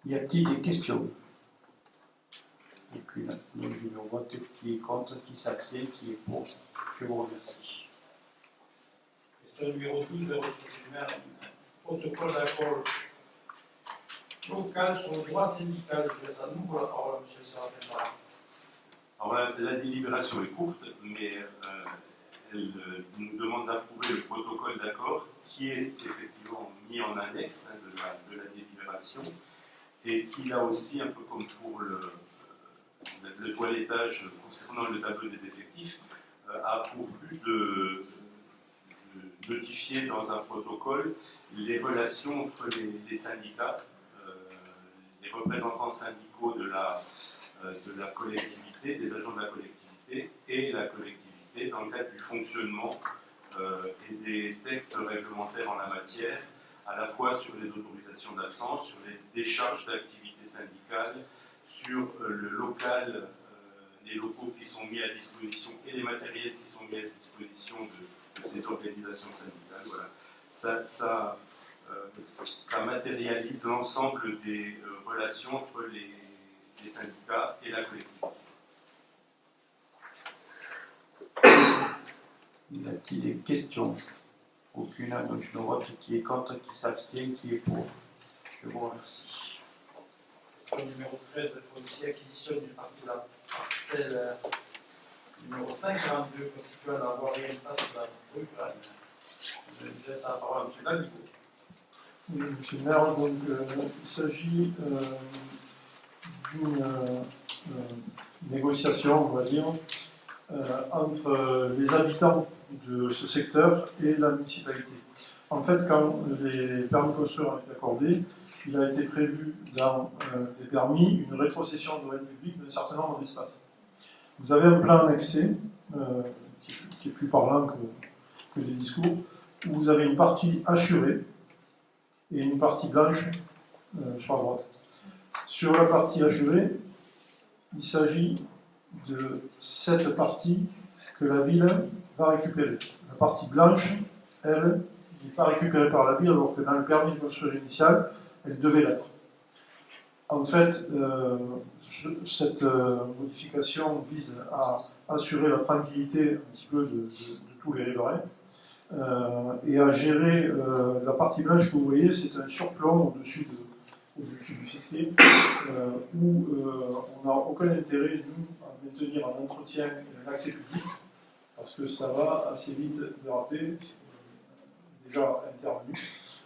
Y a-t-il des questions? Aucune. Donc je me vote qui est contre, qui s'abstient, qui est pour. Je vous remercie. Question numéro 12, les ressources humaines. Protocole d'accord local sur le droit syndical. Je laisse à nouveau la parole à M. Séraphin. Alors la délibération est courte, mais elle nous demande d'approuver le protocole d'accord qui est effectivement mis en annexe de la délibération et qui, là aussi, un peu comme pour le toilettage concernant le tableau des effectifs, a pour but de notifier dans un protocole les relations entre les syndicats, les représentants syndicaux de la collectivité, des agents de la collectivité et la collectivité dans le cadre du fonctionnement et des textes réglementaires en la matière, à la fois sur les autorisations d'absence, sur les décharges d'activités syndicales, sur le local, les locaux qui sont mis à disposition et les matériels qui sont mis à disposition de cette organisation syndicale. Voilà. Ça matérialise l'ensemble des relations entre les syndicats et la collectivité. Y a-t-il des questions? Aucune. Donc je me vote qui est contre, qui s'abstient, qui est pour. Je vous remercie. Question numéro 13, le foncier acquisitionne une partie de la parcelle numéro 542 constituant la voirie et place de la rue. Je laisse la parole à M. David. Oui, monsieur le maire, donc il s'agit d'une négociation, on va dire, entre les habitants de ce secteur et la municipalité. En fait, quand les permis de construire ont été accordés, il a été prévu dans les permis une rétrocession de domaine public d'un certain nombre d'espaces. Vous avez un plan annexé, qui est plus parlant que les discours, où vous avez une partie assurée et une partie blanche sur la droite. Sur la partie assurée, il s'agit de cette partie que la ville va récupérer. La partie blanche, elle, n'est pas récupérée par la ville, alors que dans le permis de construire initial, elle devait l'être. En fait, cette modification vise à assurer la tranquillité un petit peu de tous les riverains et à gérer la partie blanche que vous voyez, c'est un surplomb au-dessus du fisquet où on n'a aucun intérêt, nous, à maintenir un entretien et un accès public parce que ça va assez vite déraper, c'est déjà intervenu,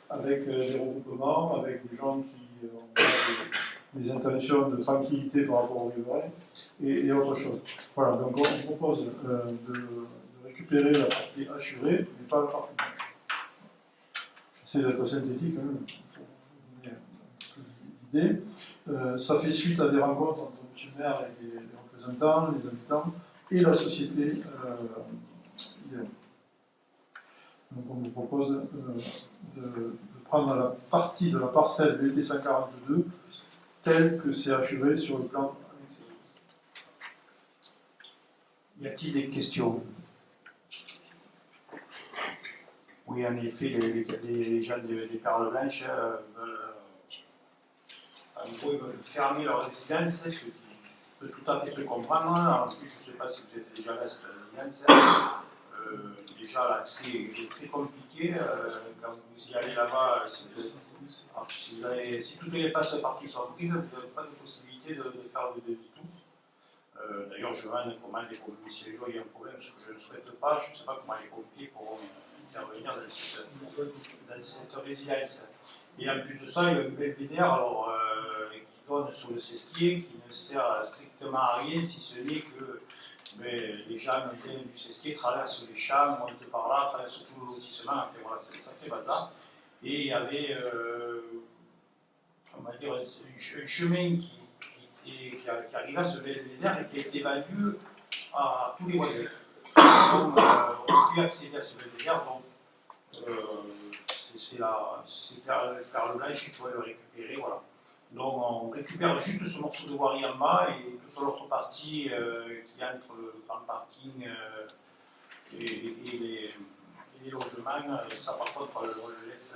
avec des regroupements, avec des gens qui ont des intentions de tranquillité par rapport aux riverains et autre chose. Voilà, donc on propose de récupérer la partie assurée, mais pas la partie blanche. J'essaie d'être synthétique, hein, pour vous donner un petit peu d'idée. Ça fait suite à des rencontres entre M. le maire et les représentants, les habitants et la société IDEO. Donc on vous propose de prendre la partie de la parcelle BT 142 telle que c'est assuré sur le plan annexé. Y a-t-il des questions? Oui, en effet, les gens des Perles Blanches veulent, en gros, ils veulent fermer leur résidence, ce qui peut tout à fait se comprendre. En plus, je ne sais pas si vous êtes déjà là, cette résidence. Déjà, l'accès est très compliqué. Quand vous y allez là-bas, si toutes les passes parties sont prises, vous n'avez pas de possibilité de faire de tout. D'ailleurs, je demande comment les pompiers, si les gens il y a un problème, ce que je ne souhaite pas, je ne sais pas comment les pompiers pourront intervenir dans cette résidence. Et en plus de ça, il y a un belvédère alors, qui donne sur le Sesquier, qui ne sert strictement à rien, si ce n'est que les gens du Sesquier traversent les champs, montent par là, traversent tout le lotissement, enfin voilà, ça fait bazar. Et il y avait, on va dire, un chemin qui arrive à ce belvédère et qui a été vendu à tous les voisins. Donc, on a pu accéder à ce belvédère, donc c'est Perles Blanches qui pourrait le récupérer, voilà. Donc on récupère juste ce morceau de voirie en bas et toute l'autre partie qui est entre le grand parking et les logements, ça par contre on le laisse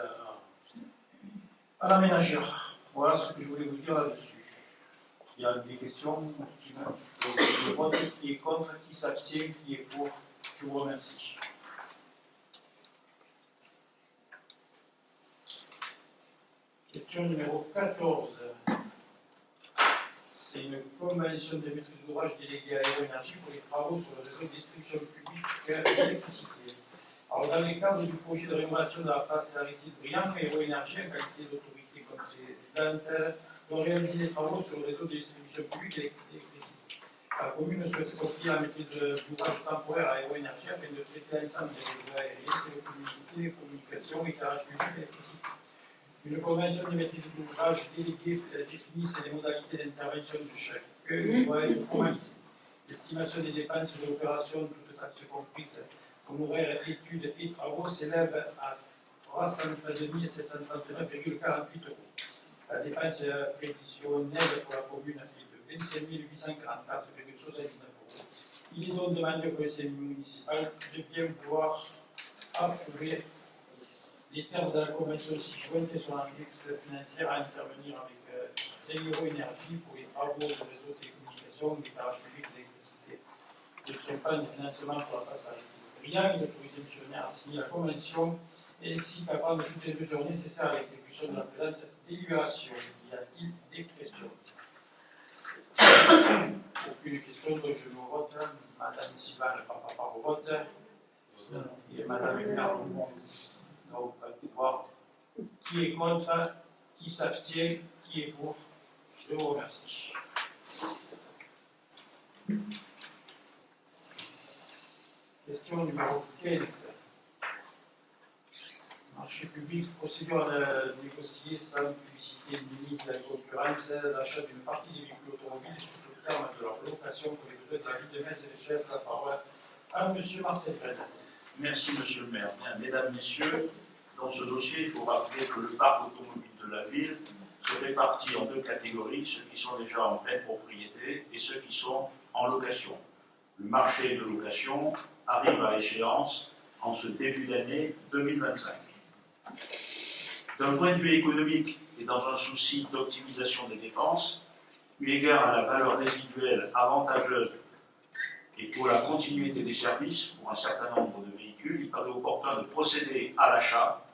à la ménagère. Voilà ce que je voulais vous dire là-dessus. Il y a des questions le vote qui est contre, qui s'abstient, qui est pour. Je vous remercie. Question numéro 14. C'est une convention de maîtrise d'ouvrage déléguée à Aéroénergie pour les travaux sur le réseau de distribution publique d'électricité. Alors, dans le cadre du projet de rénovation de la place Aristide Briand, Aéroénergie, en qualité d'autorité concédante, doit réaliser des travaux sur le réseau de distribution publique d'électricité. La commune souhaite confier la maîtrise d'ouvrage temporaire à Aéroénergie afin de traiter l'ensemble des réseaux aériens, télécommunications, éclairage public et électricité. Une convention de maîtrise d'ouvrage déléguée définisse les modalités d'intervention de chacun doit être formalisée. L'estimation des dépenses de l'opération, toutes taxes comprises, honoraires, études et travaux s'élève à 313 739,48 €. La dépense prévisionnelle pour la commune est de 25 844,79 €. Il est donc demandé au conseil municipal de bien vouloir approuver les termes de la convention ci-jointe et son index financière à intervenir avec Aéroénergie pour les travaux de réseau de télécommunications, l'éclairage public et l'électricité. De son plan de financement pour la passe à Briand, il autorise le missionnaire à signer la convention ainsi qu'à prendre toutes les mesures nécessaires à l'exécution de la présente délibération. Y a-t-il des questions? Aucune question, donc je me vote. Madame Sylvain ne parlera pas au vote. Et Madame Hébert, donc, on va voir qui est contre, qui s'abstient, qui est pour. Je vous remercie. Question numéro 15. Marché public, procédure de négocier sans publicité ni mise à la concurrence l'achat d'une partie des véhicules automobiles sous le terme de leur location pour les besoins de la ville de Metz et de Chesse. La parole à M. Marcel Fred. Merci, Monsieur le maire. Bien, mesdames, messieurs, dans ce dossier, il faut rappeler que le parc automobile de la ville se répartit en deux catégories, ceux qui sont déjà en pleine propriété et ceux qui sont en location. Le marché de location arrive à échéance en ce début d'année 2025. D'un point de vue économique et dans un souci d'optimisation des dépenses, eu égard à la valeur résiduelle avantageuse et pour la continuité des services pour un certain nombre de véhicules, il paraît opportun de procéder à l'achat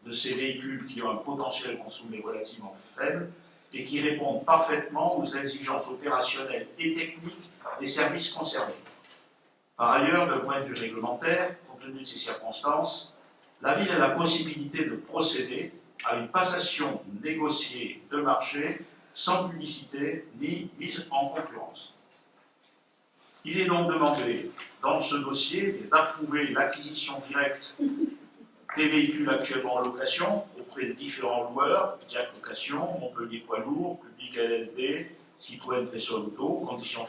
de ces véhicules qui ont un potentiel consommé relativement faible et qui répondent parfaitement aux exigences opérationnelles et techniques des services concernés. Par ailleurs, d'un point de vue réglementaire, compte tenu de ces circonstances, la ville a la possibilité de procéder à une passation négociée de marché sans publicité ni mise en concurrence. Il est donc demandé, dans ce dossier, d'approuver l'acquisition directe des véhicules actuellement en location auprès de différents loueurs, Diac Location, Montpellier Poids Lourd, Public LLD, Citroën Trésor Auto, conditions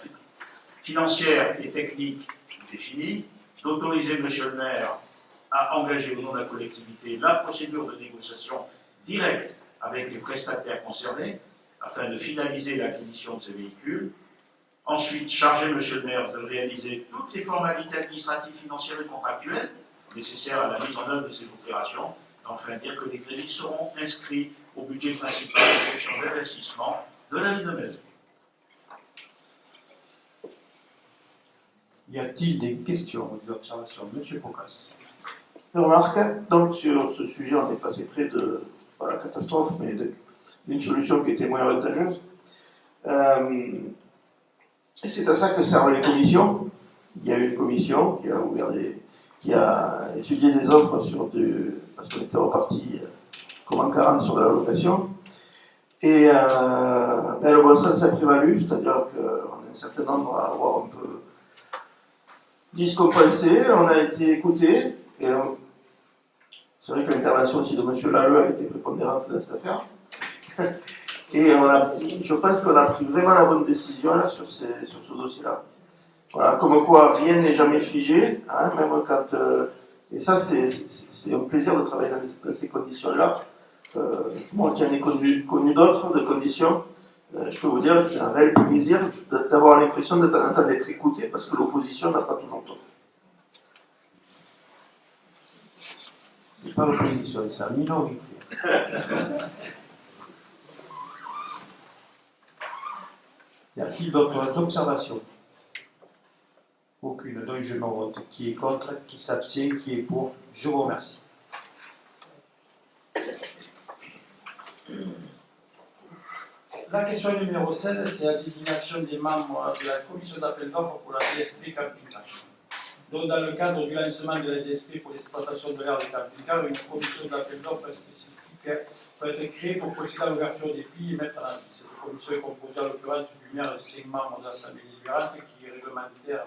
financières et techniques définies, d'autoriser M. le maire à engager au nom de la collectivité la procédure de négociation directe avec les prestataires concernés afin de finaliser l'acquisition de ces véhicules. Ensuite, charger M. le maire de réaliser toutes les formalités administratives, financières et contractuelles nécessaires à la mise en œuvre de ces opérations. Et enfin, dire que les crédits seront inscrits au budget principal de la section d'investissement de la ville de Metz. Y a-t-il des questions ou des observations? Monsieur Focas. Je remarque, donc sur ce sujet, on est passé près de, pas la catastrophe, mais d'une solution qui était moins avantageuse. Et c'est à ça que servent les commissions. Il y a eu une commission qui a étudié des offres parce qu'on était reparti comme en 40 sur la location. Et le bon sens a prévalu, c'est-à-dire qu'on a un certain nombre à avoir un peu discompensé, on a été écouté, et c'est vrai que l'intervention aussi de M. Lalleux a été prépondérante dans cette affaire. Et je pense qu'on a pris vraiment la bonne décision là, sur ce dossier-là. Voilà, comme quoi rien n'est jamais figé, hein, même quand. Et ça, c'est un plaisir de travailler dans ces conditions-là. Moi qui en ai connu d'autres, de conditions, je peux vous dire que c'est un réel plaisir d'avoir l'impression d'être écouté, parce que l'opposition n'a pas toujours tort. C'est pas l'opposition, c'est la minorité. Y a-t-il d'autres observations? Aucune, donc je me vote. Qui est contre, qui s'abstient, qui est pour? Je vous remercie. La question numéro 16, c'est la désignation des membres de la commission d'appel d'offres pour la DSP Camping-Car. Donc, dans le cadre du lancement de la DSP pour l'exploitation de l'aire de camping-car, une commission d'appel d'offres spécifique peut être créée pour procéder à l'ouverture des prix et mettre en avis. Cette commission est composée en l'occurrence du maire et de 5 membres de l'Assemblée délibérante qui est réglementaire.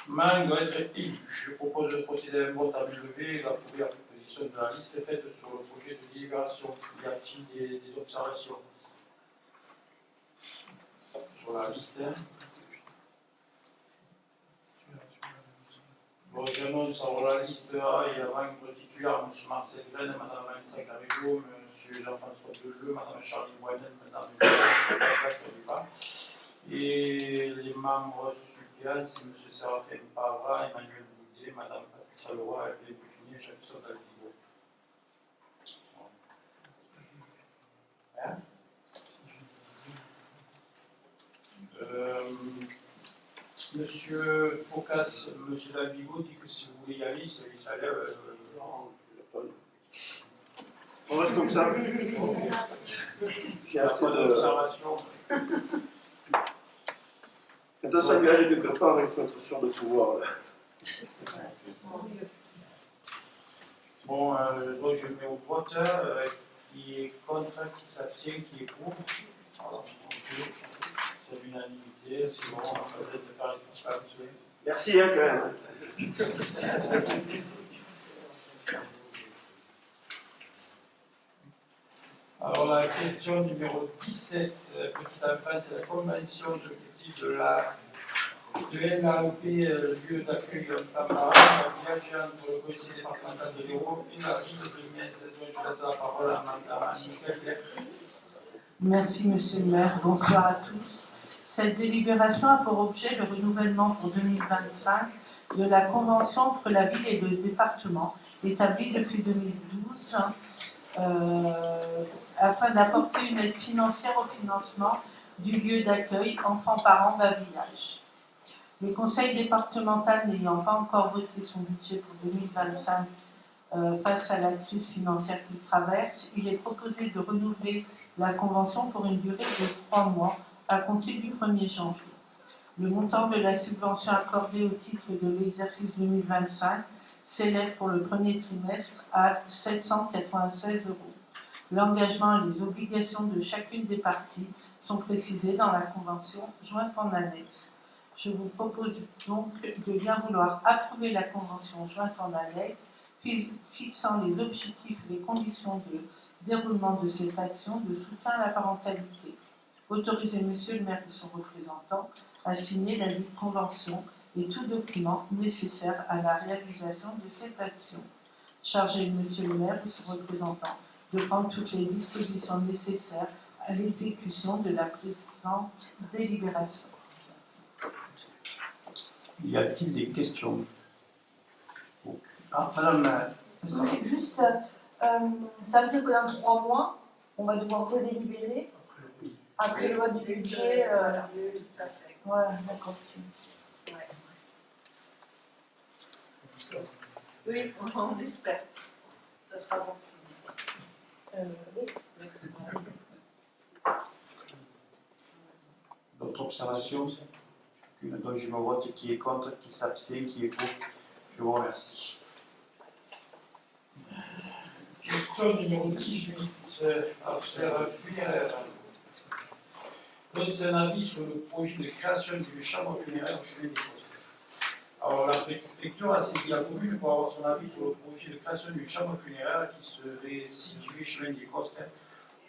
Doit être élu. Je propose de procéder à un vote à main levée et d'approuver la proposition de la liste faite sur le projet de délibération. Y a-t-il des observations sur la liste? Bon, j'annonce sur la liste A et avant le titulaire, M. Marcel Graine, Mme Vanessa Carrigo, M. Jean-François Deleu, Mme Charlie Boinel, Mme Pasteur. Et les membres suppléants, c'est M. Séraphin Parra, Emmanuel Boudet, Mme Patricia Leroy, Hervé Bouffinier, Jackson Daldigo. Hein? Monsieur Focas, Monsieur Daldigo dit que si vous voulez y aller, ça a l'air. On reste comme ça. J'ai assez d'observation. Quand on s'engage quelque part, il faut être sûr de pouvoir. Bon, donc je mets au vote qui est contre, qui s'abstient, qui est pour. Alors, c'est l'unanimité, sinon on va peut-être faire les participations. Merci hein, quand même. Alors la question numéro 17, petite enfance, c'est la convention d'objectif de LAOP, lieu d'accueil femme par an, engagé entre le conseil départemental de l'Hérault et la ville de Metz. Donc je laisse la parole à Mme Michel Leff. Merci Monsieur le maire, bonsoir à tous. Cette délibération a pour objet le renouvellement pour 2025 de la convention entre la ville et le département, établie depuis 2012, afin d'apporter une aide financière au financement du lieu d'accueil enfants-parents bas village. Le conseil départemental n'ayant pas encore voté son budget pour 2025 face à la crise financière qu'il traverse, il est proposé de renouveler la convention pour une durée de 3 mois à compter du 1er janvier. Le montant de la subvention accordée au titre de l'exercice 2025 s'élève pour le premier trimestre à 796 €. L'engagement et les obligations de chacune des parties sont précisés dans la convention jointe en annexe. Je vous propose donc de bien vouloir approuver la convention jointe en annexe, fixant les objectifs et les conditions de déroulement de cette action de soutien à la parentalité. Autoriser Monsieur le maire ou son représentant à signer la dite convention et tout document nécessaire à la réalisation de cette action. Charger Monsieur le maire ou son représentant de prendre toutes les dispositions nécessaires à l'exécution de la présente délibération. Y a-t-il des questions? Ah, madame, Juste, ça veut dire que dans 3 mois, on va devoir redélibérer après le vote du budget. Voilà, d'accord. Oui, on espère. Ça sera bon signe. D'autres observations? Donc je me vote qui est contre, qui s'abstient, qui est pour. Je vous remercie. Question numéro 18, affaire funéraire. C'est un avis sur le projet de création d'une chambre funéraire au chemin des Postes. Alors la préfecture a saisi la commune pour avoir son avis sur le projet de création d'une chambre funéraire qui serait située chemin des Postes,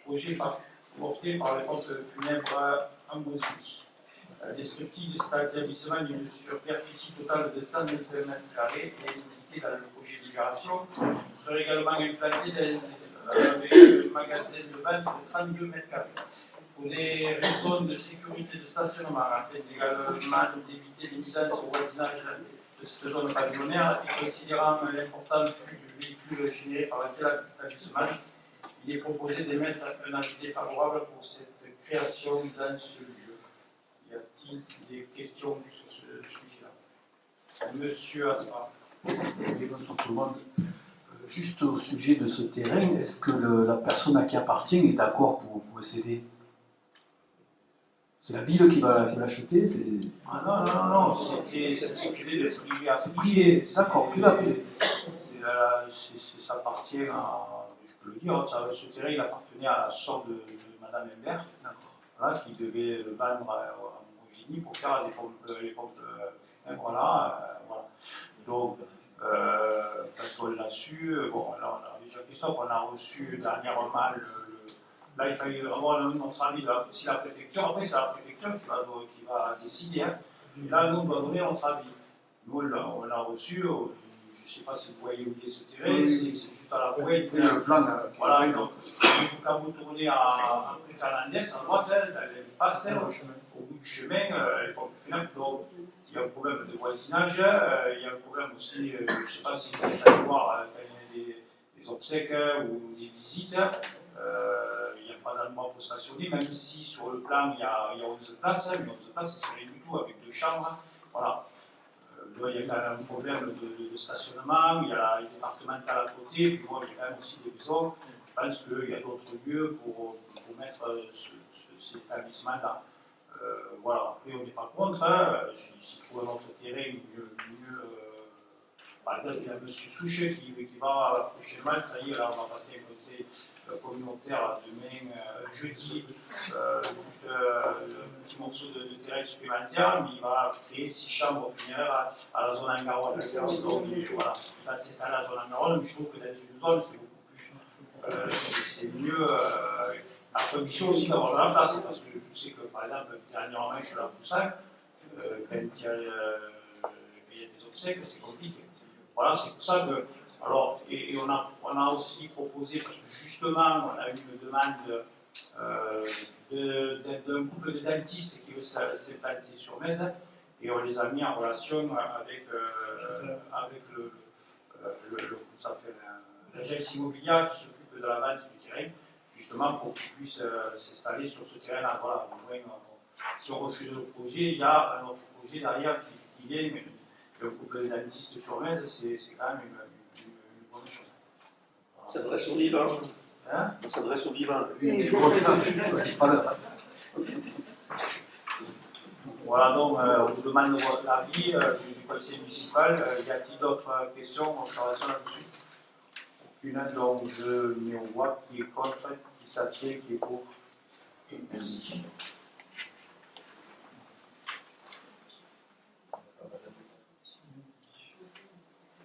projet porté par les pompes funèbres en Bosnie. Descriptif de cet établissement d'une superficie totale de 120 m² et indiqué dans le projet de libération serait également implanté avec un magasin de vente de 32 m². Pour des raisons de sécurité de stationnement, afin également d'éviter les nuisances au voisinage de cette zone pavillonnaire et considérant l'important flux de véhicules généré par un tel établissement, il est proposé d'émettre un avis défavorable pour cette création dans ce lieu. Y a-t-il des questions sur ce sujet-là? Monsieur Aspar. Oui, bonsoir tout le monde. Juste au sujet de ce terrain, est-ce que la personne à qui appartient est d'accord pour le céder? C'est la ville qui va l'acheter? Ah non, c'est privé de privé à privé. D'accord, privé à privé. Ça appartient à, je peux le dire, ce terrain il appartenait à la sœur de Madame Imbert, voilà, qui devait le vendre à Mogini pour faire les pompes funèbres, voilà. Donc, quand on l'a su, bon, alors déjà Christophe, on a reçu dernièrement là il fallait avoir notre avis de la préfecture, après c'est la préfecture qui va décider, hein. Et là nous on doit donner notre avis. Nous on l'a reçu, je ne sais pas si vous voyez où est ce terrain, c'est juste à la pointe. Il y a le plan là. Voilà, donc quand vous tournez à Fernandez, à droite, elle passe au bout du chemin, les pompes funèbres, donc il y a un problème de voisinage, il y a un problème aussi, je ne sais pas si vous allez voir quand il y a des obsèques ou des visites, il n'y a pas d'endroit pour stationner, même ici sur le plan il y a 11 places, mais 11 places c'est rien du tout avec 2 chambres, voilà. Là, il y a quand même un problème de stationnement, il y a les départementales à côté, puis bon, il y a quand même aussi des maisons. Je pense qu'il y a d'autres lieux pour mettre cet établissement-là. Voilà, après on n'est pas contre, hein. S'il faut un autre terrain mieux par exemple, il y a M. Souchet qui va prochainement, ça y est, là on va passer un conseil communautaire demain, jeudi, juste un petit morceau de terrain supplémentaire, mais il va créer 6 chambres funéraires à la zone en Garonne. Donc voilà, là c'est ça la zone en Garonne, mais je trouve que dans une zone c'est beaucoup plus, c'est mieux, à condition aussi d'avoir de la place, parce que je sais que par exemple, dernièrement je suis à Poussac, quand il y a des obsèques, c'est compliqué. Voilà, c'est pour ça que, alors, et on a aussi proposé, parce que justement, on a eu une demande d'un couple de dentistes qui veut s'implanter sur Metz, et on les a mis en relation avec l'agence immobilière qui s'occupe de la vente du terrain, justement pour qu'ils puissent s'installer sur ce terrain-là. Voilà, au moins, si on refuse le projet, il y a un autre projet derrière qui vient, mais le couple de dentistes sur Metz, c'est quand même une bonne chose. On s'adresse aux vivants. Hein? On s'adresse aux vivants. Oui, mais bon, ça, je ne choisis pas l'heure. Voilà, donc on vous demande l'avis du conseil municipal. Y a-t-il d'autres questions, observations là-dessus? Aucune, donc je mets au vote qui est contre, qui s'abstient, qui est pour. Merci.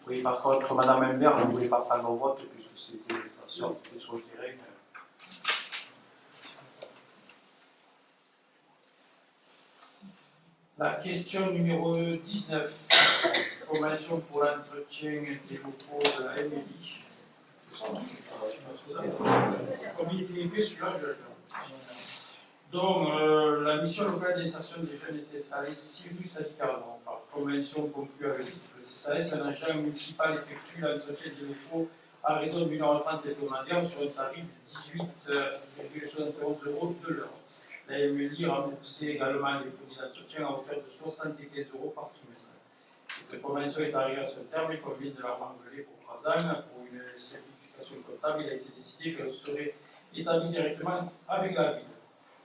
Oui, par contre, Mme Imbert ne voulait pas prendre le vote puisque c'était sa sœur qui était sur le terrain. La question numéro 19, convention pour l'entretien des locaux de la MLI. Comme il était épais, celui-là, donc, la mission locale d'insertion des jeunes est installée 6 rue Sadi-Carnot. convention conclue avec le CSAS, un agent municipal effectue l'entretien des locaux à raison d'une heure 30 hebdomadaire sur un tarif de 18,71 € de l'heure. La MLI remboursait également les produits d'entretien à hauteur de 75 € par trimestre. Cette convention est arrivée à son terme et qu'on vient de la renouveler pour 3 ans. Pour une simplification comptable, il a été décidé qu'elle serait établie directement avec la ville.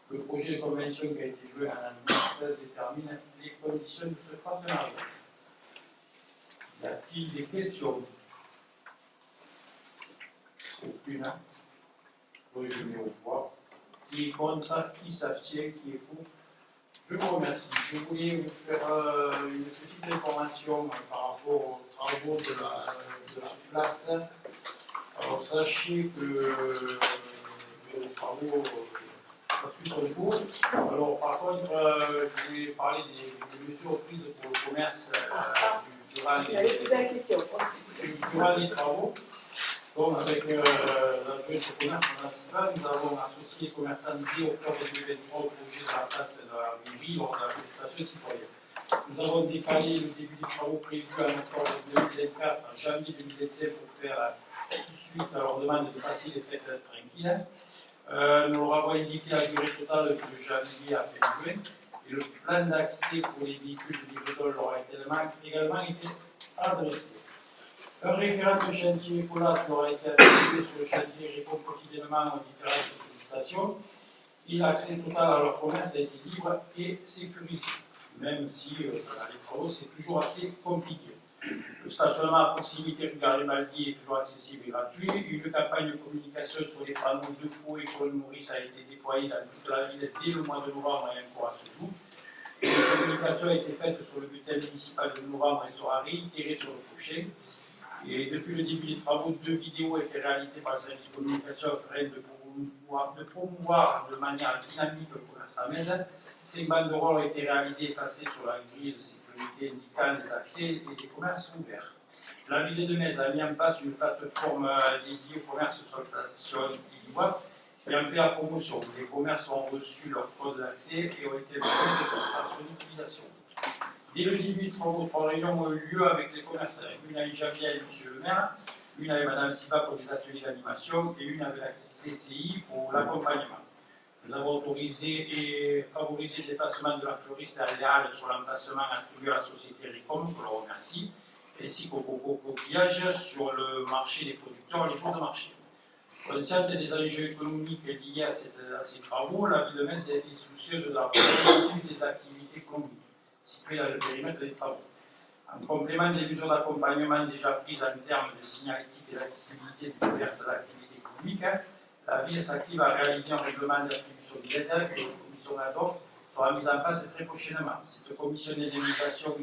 Le projet de convention qui a été joué en annonce détermine les conditions de ce partenariat. Y a-t-il des questions? Aucune. Oui, je mets au voix. Qui est contre? Qui s'abstient? Qui est pour? Je vous remercie. Je voulais vous faire une petite information par rapport aux travaux de la place. Alors, sachez que les travaux suivent sur le cours. Alors, par contre, je vais parler des mesures prises pour le commerce durant les travaux. Donc, avec l'adjoint de commerce municipal, nous avons associé les commerçants dès octobre 2023 au projet de la place de la mairie lors de la consultation citoyenne. Nous avons décalé le début des travaux prévus en octobre 2024 en janvier 2025 pour faire suite à leur demande de passer les fêtes tranquilles. Nous leur avons indiqué la durée totale de janvier à fin juin et le plan d'accès pour les véhicules de livraison leur a également été adressé. Un référent de chantier Colas leur a été attribué sur le chantier et répond quotidiennement aux différentes sollicitations. Et l'accès total à leur commerce a été libre et sécurisé, même si les travaux c'est toujours assez compliqué. Le stationnement à proximité rue Garibaldi est toujours accessible et gratuit. Une campagne de communication sur les panneaux de Pau et École Maurice a été déployée dans toute la ville dès le mois de novembre et encore à ce jour. Une communication a été faite sur le bulletin municipal de novembre et sera réitérée sur le prochain. Et depuis le début des travaux, 2 vidéos ont été réalisées par le service de communication afin de promouvoir de manière dynamique le commerce à Metz. 5 banderoles ont été réalisées et placées sur la grille de sécurité indiquant les accès et les commerces ouverts. La ville de Metz a mis en place une plateforme dédiée au commerce sur la station Illivoire qui a fait la promotion. Les commerces ont reçu leur code d'accès et ont été informés de son utilisation. Dès le début des travaux, 3 réunions ont eu lieu avec les commerçants. Une avec Javier et M. le maire, une avec Mme Siba pour des ateliers d'animation et une avec la CCI pour l'accompagnement. Nous avons autorisé et favorisé le déplacement de la fleuriste Arial sur l'emplacement attribué à la société RICOM, je le remercie, ainsi qu'au coquillage sur le marché des producteurs les jours de marché. Consciente des enjeux économiques liés à ces travaux, la ville de Metz est soucieuse de la poursuite des activités économiques situées dans le périmètre des travaux. En complément des mesures d'accompagnement déjà prises en termes de signalétique et d'accessibilité de diverses activités économiques, la ville s'active à réaliser un règlement d'attribution d'aide que la commission ad hoc sera mise en place très prochainement. Cette commission d'indemnisation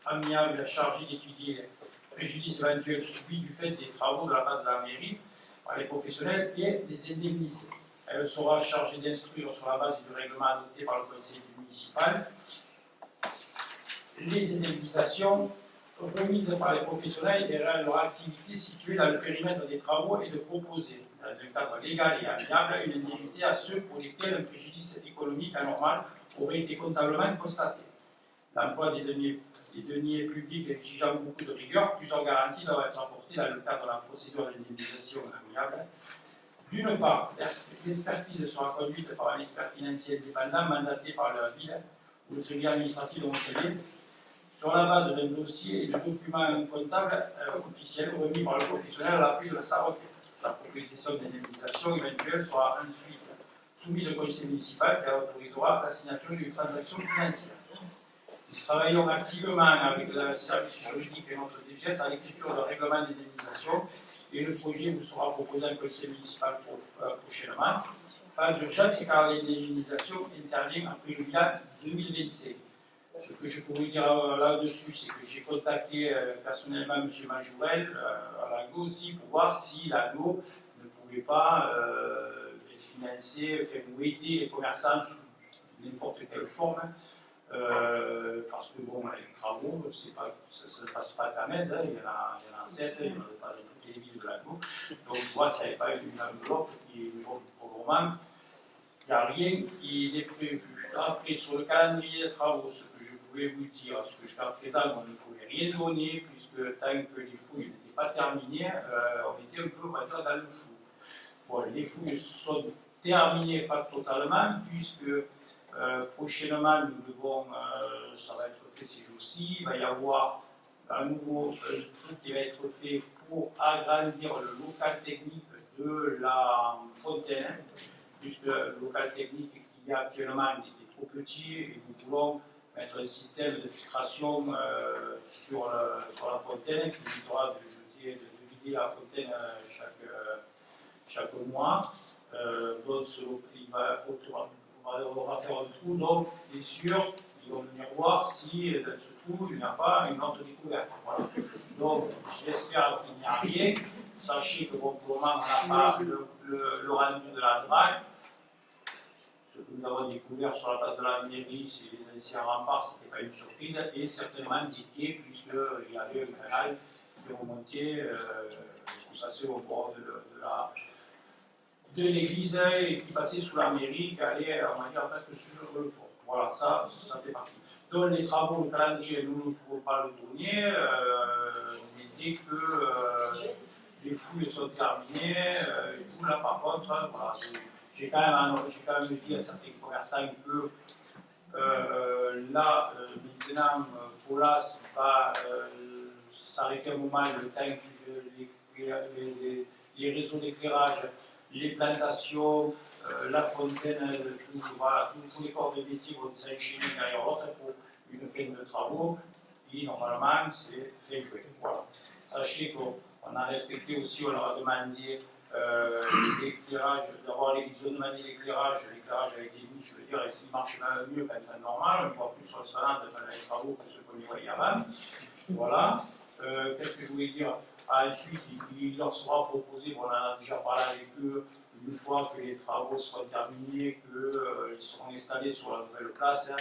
amiable est chargée d'étudier les préjudices éventuels subis du fait des travaux de la base de la mairie par les professionnels et les indemniser. Elle sera chargée d'instruire sur la base du règlement adopté par le conseil municipal les indemnisations remises par les professionnels et leur activité située dans le périmètre des travaux et de proposer, dans un cadre légal et amiable, une indemnité à ceux pour lesquels un préjudice économique anormal aurait été comptablement constaté. L'emploi des deniers publics exigeant beaucoup de rigueur, plusieurs garanties doivent être apportées dans le cadre de la procédure d'indemnisation amiable. D'une part, l'expertise sera conduite par un expert financier indépendant mandaté par la ville ou le tribunal administratif de Montpellier, sur la base d'un dossier et de documents comptables officiels remis par le professionnel à l'appui de sa requête. Sa proposition d'indemnisation éventuelle sera ensuite soumise au conseil municipal qui autorisera la signature d'une transaction financière. Nous travaillons activement avec le service juridique et notre DGS à l'écriture d'un règlement d'indemnisation et le projet vous sera proposé au conseil municipal prochainement. Pas d'urgence car l'indemnisation intervient après le bilan 2025. Ce que je pourrais dire là-dessus, c'est que j'ai contacté personnellement M. Majourel à l'AGO aussi pour voir si l'AGO ne pouvait pas financer, ou aider les commerçants sous n'importe quelle forme, parce que bon, les travaux, ça ne passe pas à Metz, il y en a 7, il n'y en a pas dans toutes les villes de l'AGO. Donc voir s'il n'y avait pas une enveloppe qui est pour le moment. Il n'y a rien qui est prévu. Après, sur le calendrier des travaux, ce que je pouvez vous dire ce que jusqu'à présent on ne pouvait rien donner, puisque tant que les fouilles n'étaient pas terminées, on était un peu, on va dire, dans le flou. Bon, les fouilles sont terminées, pas totalement, puisque prochainement nous devons, ça va être fait ces jours-ci, il va y avoir un nouveau truc qui va être fait pour agrandir le local technique de la fontaine, puisque le local technique qu'il y a actuellement était trop petit et nous voulons mettre un système de filtration sur la fontaine qui évitera de vider la fontaine chaque mois. Donc on va faire un trou, donc bien sûr, ils vont venir voir si dans ce trou il n'y a pas une autre découverte. Voilà. Donc j'espère qu'il n'y a rien. Sachez que bon, pour le moment on n'a pas le rendu de la drague. Ce que nous avons découvert sur la place de la mairie, c'est les anciens remparts, ce n'était pas une surprise, et certainement des quais, puisqu'il y avait un canal qui remontait, qui passait au bord de l'église et qui passait sous la mairie, qui allait, on va dire, presque sur le port. Voilà, ça fait partie. Donc les travaux, le calendrier, nous ne pouvons pas le donner, mais dès que les fouilles sont terminées, tout là par contre, voilà, j'ai quand même dit à certains commerçants que là, maintenant, Polas va s'arrêter un moment le temps que les réseaux d'éclairage, les plantations, la fontaine, tous les corps de métier vont s'enchaîner derrière l'autre pour une fin de travaux. Et normalement, c'est fin juin. Voilà. Sachez qu'on a respecté aussi, on leur a demandé l'éclairage, ils ont demandé l'éclairage a été mis, je veux dire, il marche même mieux qu'en temps normal, on voit plus sur le salon de les travaux que ce qu'on y voyait avant. Voilà. Qu'est-ce que je voulais dire? Ensuite, il leur sera proposé, on en a déjà parlé avec eux, une fois que les travaux seront terminés, qu'ils seront installés sur la nouvelle place,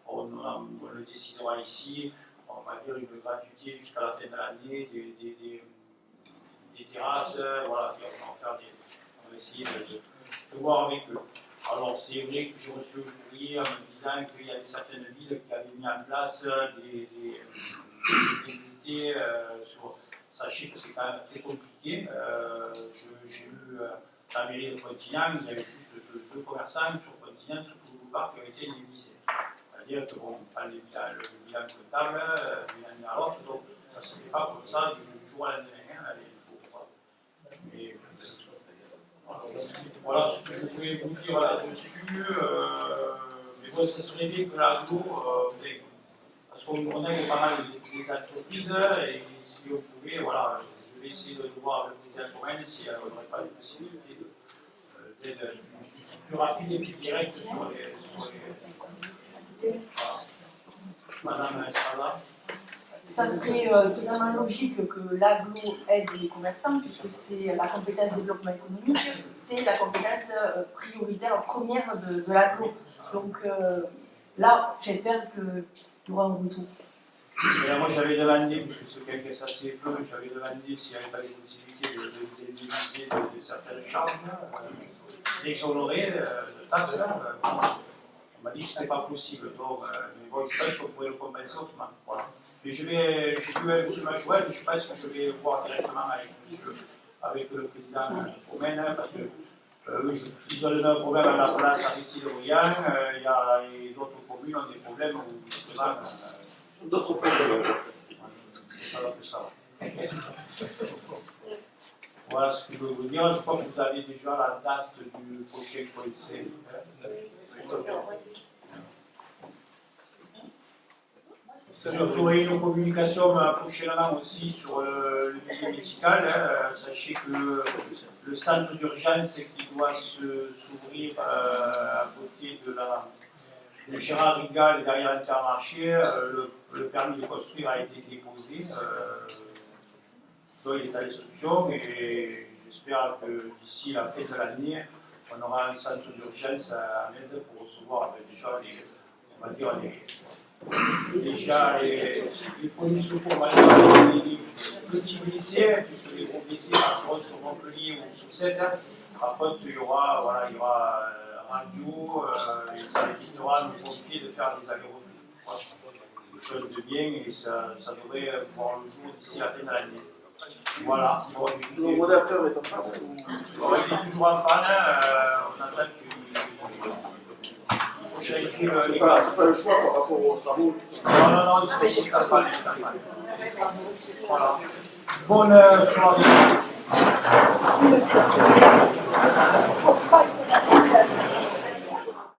on le décidera ici, on va dire une gratuité jusqu'à la fin de l'année, des terrasses, voilà, on va essayer de voir avec eux. Alors c'est vrai que j'ai reçu un courrier en me disant qu'il y avait certaines villes qui avaient mis en place des indemnités sur... Sachez que c'est quand même très compliqué. J'ai eu la mairie de Frontignan, il y avait juste deux commerçants sur Frontignan, sur tout le boulevard qui avaient été indemnisés. C'est-à-dire que bon, on prend le bilan comptable d'une année à l'autre, donc ça ne se fait pas comme ça du jour à la lendemain. Mais voilà ce que je pouvais vous dire là-dessus. Mais bon, ça serait bien que l'aglo, parce qu'on aide pas mal les entreprises, et si on pouvait, voilà, je vais essayer de voir avec le président Cohen si on n'aurait pas de possibilité d'être plus rapide et plus direct sur les voilà. Madame Estrada. Ça serait totalement logique que l'aglo aide les commerçants, puisque c'est la compétence développement économique, c'est la compétence prioritaire, première de l'aglo. Donc là, j'espère qu'il y aura un retour. Moi j'avais demandé, puisque c'est quelqu'un qui est assez flou, j'avais demandé s'il n'y avait pas des possibilités de les indemniser de certaines charges, d'exonérer de taxes. On m'a dit que ce n'était pas possible, donc mais bon, je pense qu'on pourrait le compenser autrement. Voilà. Mais j'ai vu M. Majouel, je pense que je vais voir directement avec le président Fomen, parce que ils ont un problème à la place à Rissi-de-Briand, il y a d'autres communes ont des problèmes où justement. D'autres problèmes. C'est pas que ça. Voilà ce que je veux vous dire. Je crois que vous avez déjà la date du prochain conseil. Vous aurez une communication prochainement aussi sur le milieu médical. Sachez que le centre d'urgence qui doit s'ouvrir à côté de Gérard Rigal derrière Intermarché, le permis de construire a été déposé. Donc il est à l'instruction et j'espère que d'ici la fin de l'année, on aura un centre d'urgence à Metz pour recevoir déjà les premiers secours, les petits blessés, puisque les gros blessés partiront sur Montpellier ou sur Sète. Par contre, il y aura radio, et ça évitera à nos pompiers de faire des allers-retours. Voilà. chose de bien et ça devrait voir le jour d'ici la fin de l'année. Voilà. Bon, Le modérateur est en train il est toujours en panne, on attend qu'il faut changer les C'est pas le choix par rapport aux travaux. Non, il se pas. Voilà. Bonne soirée.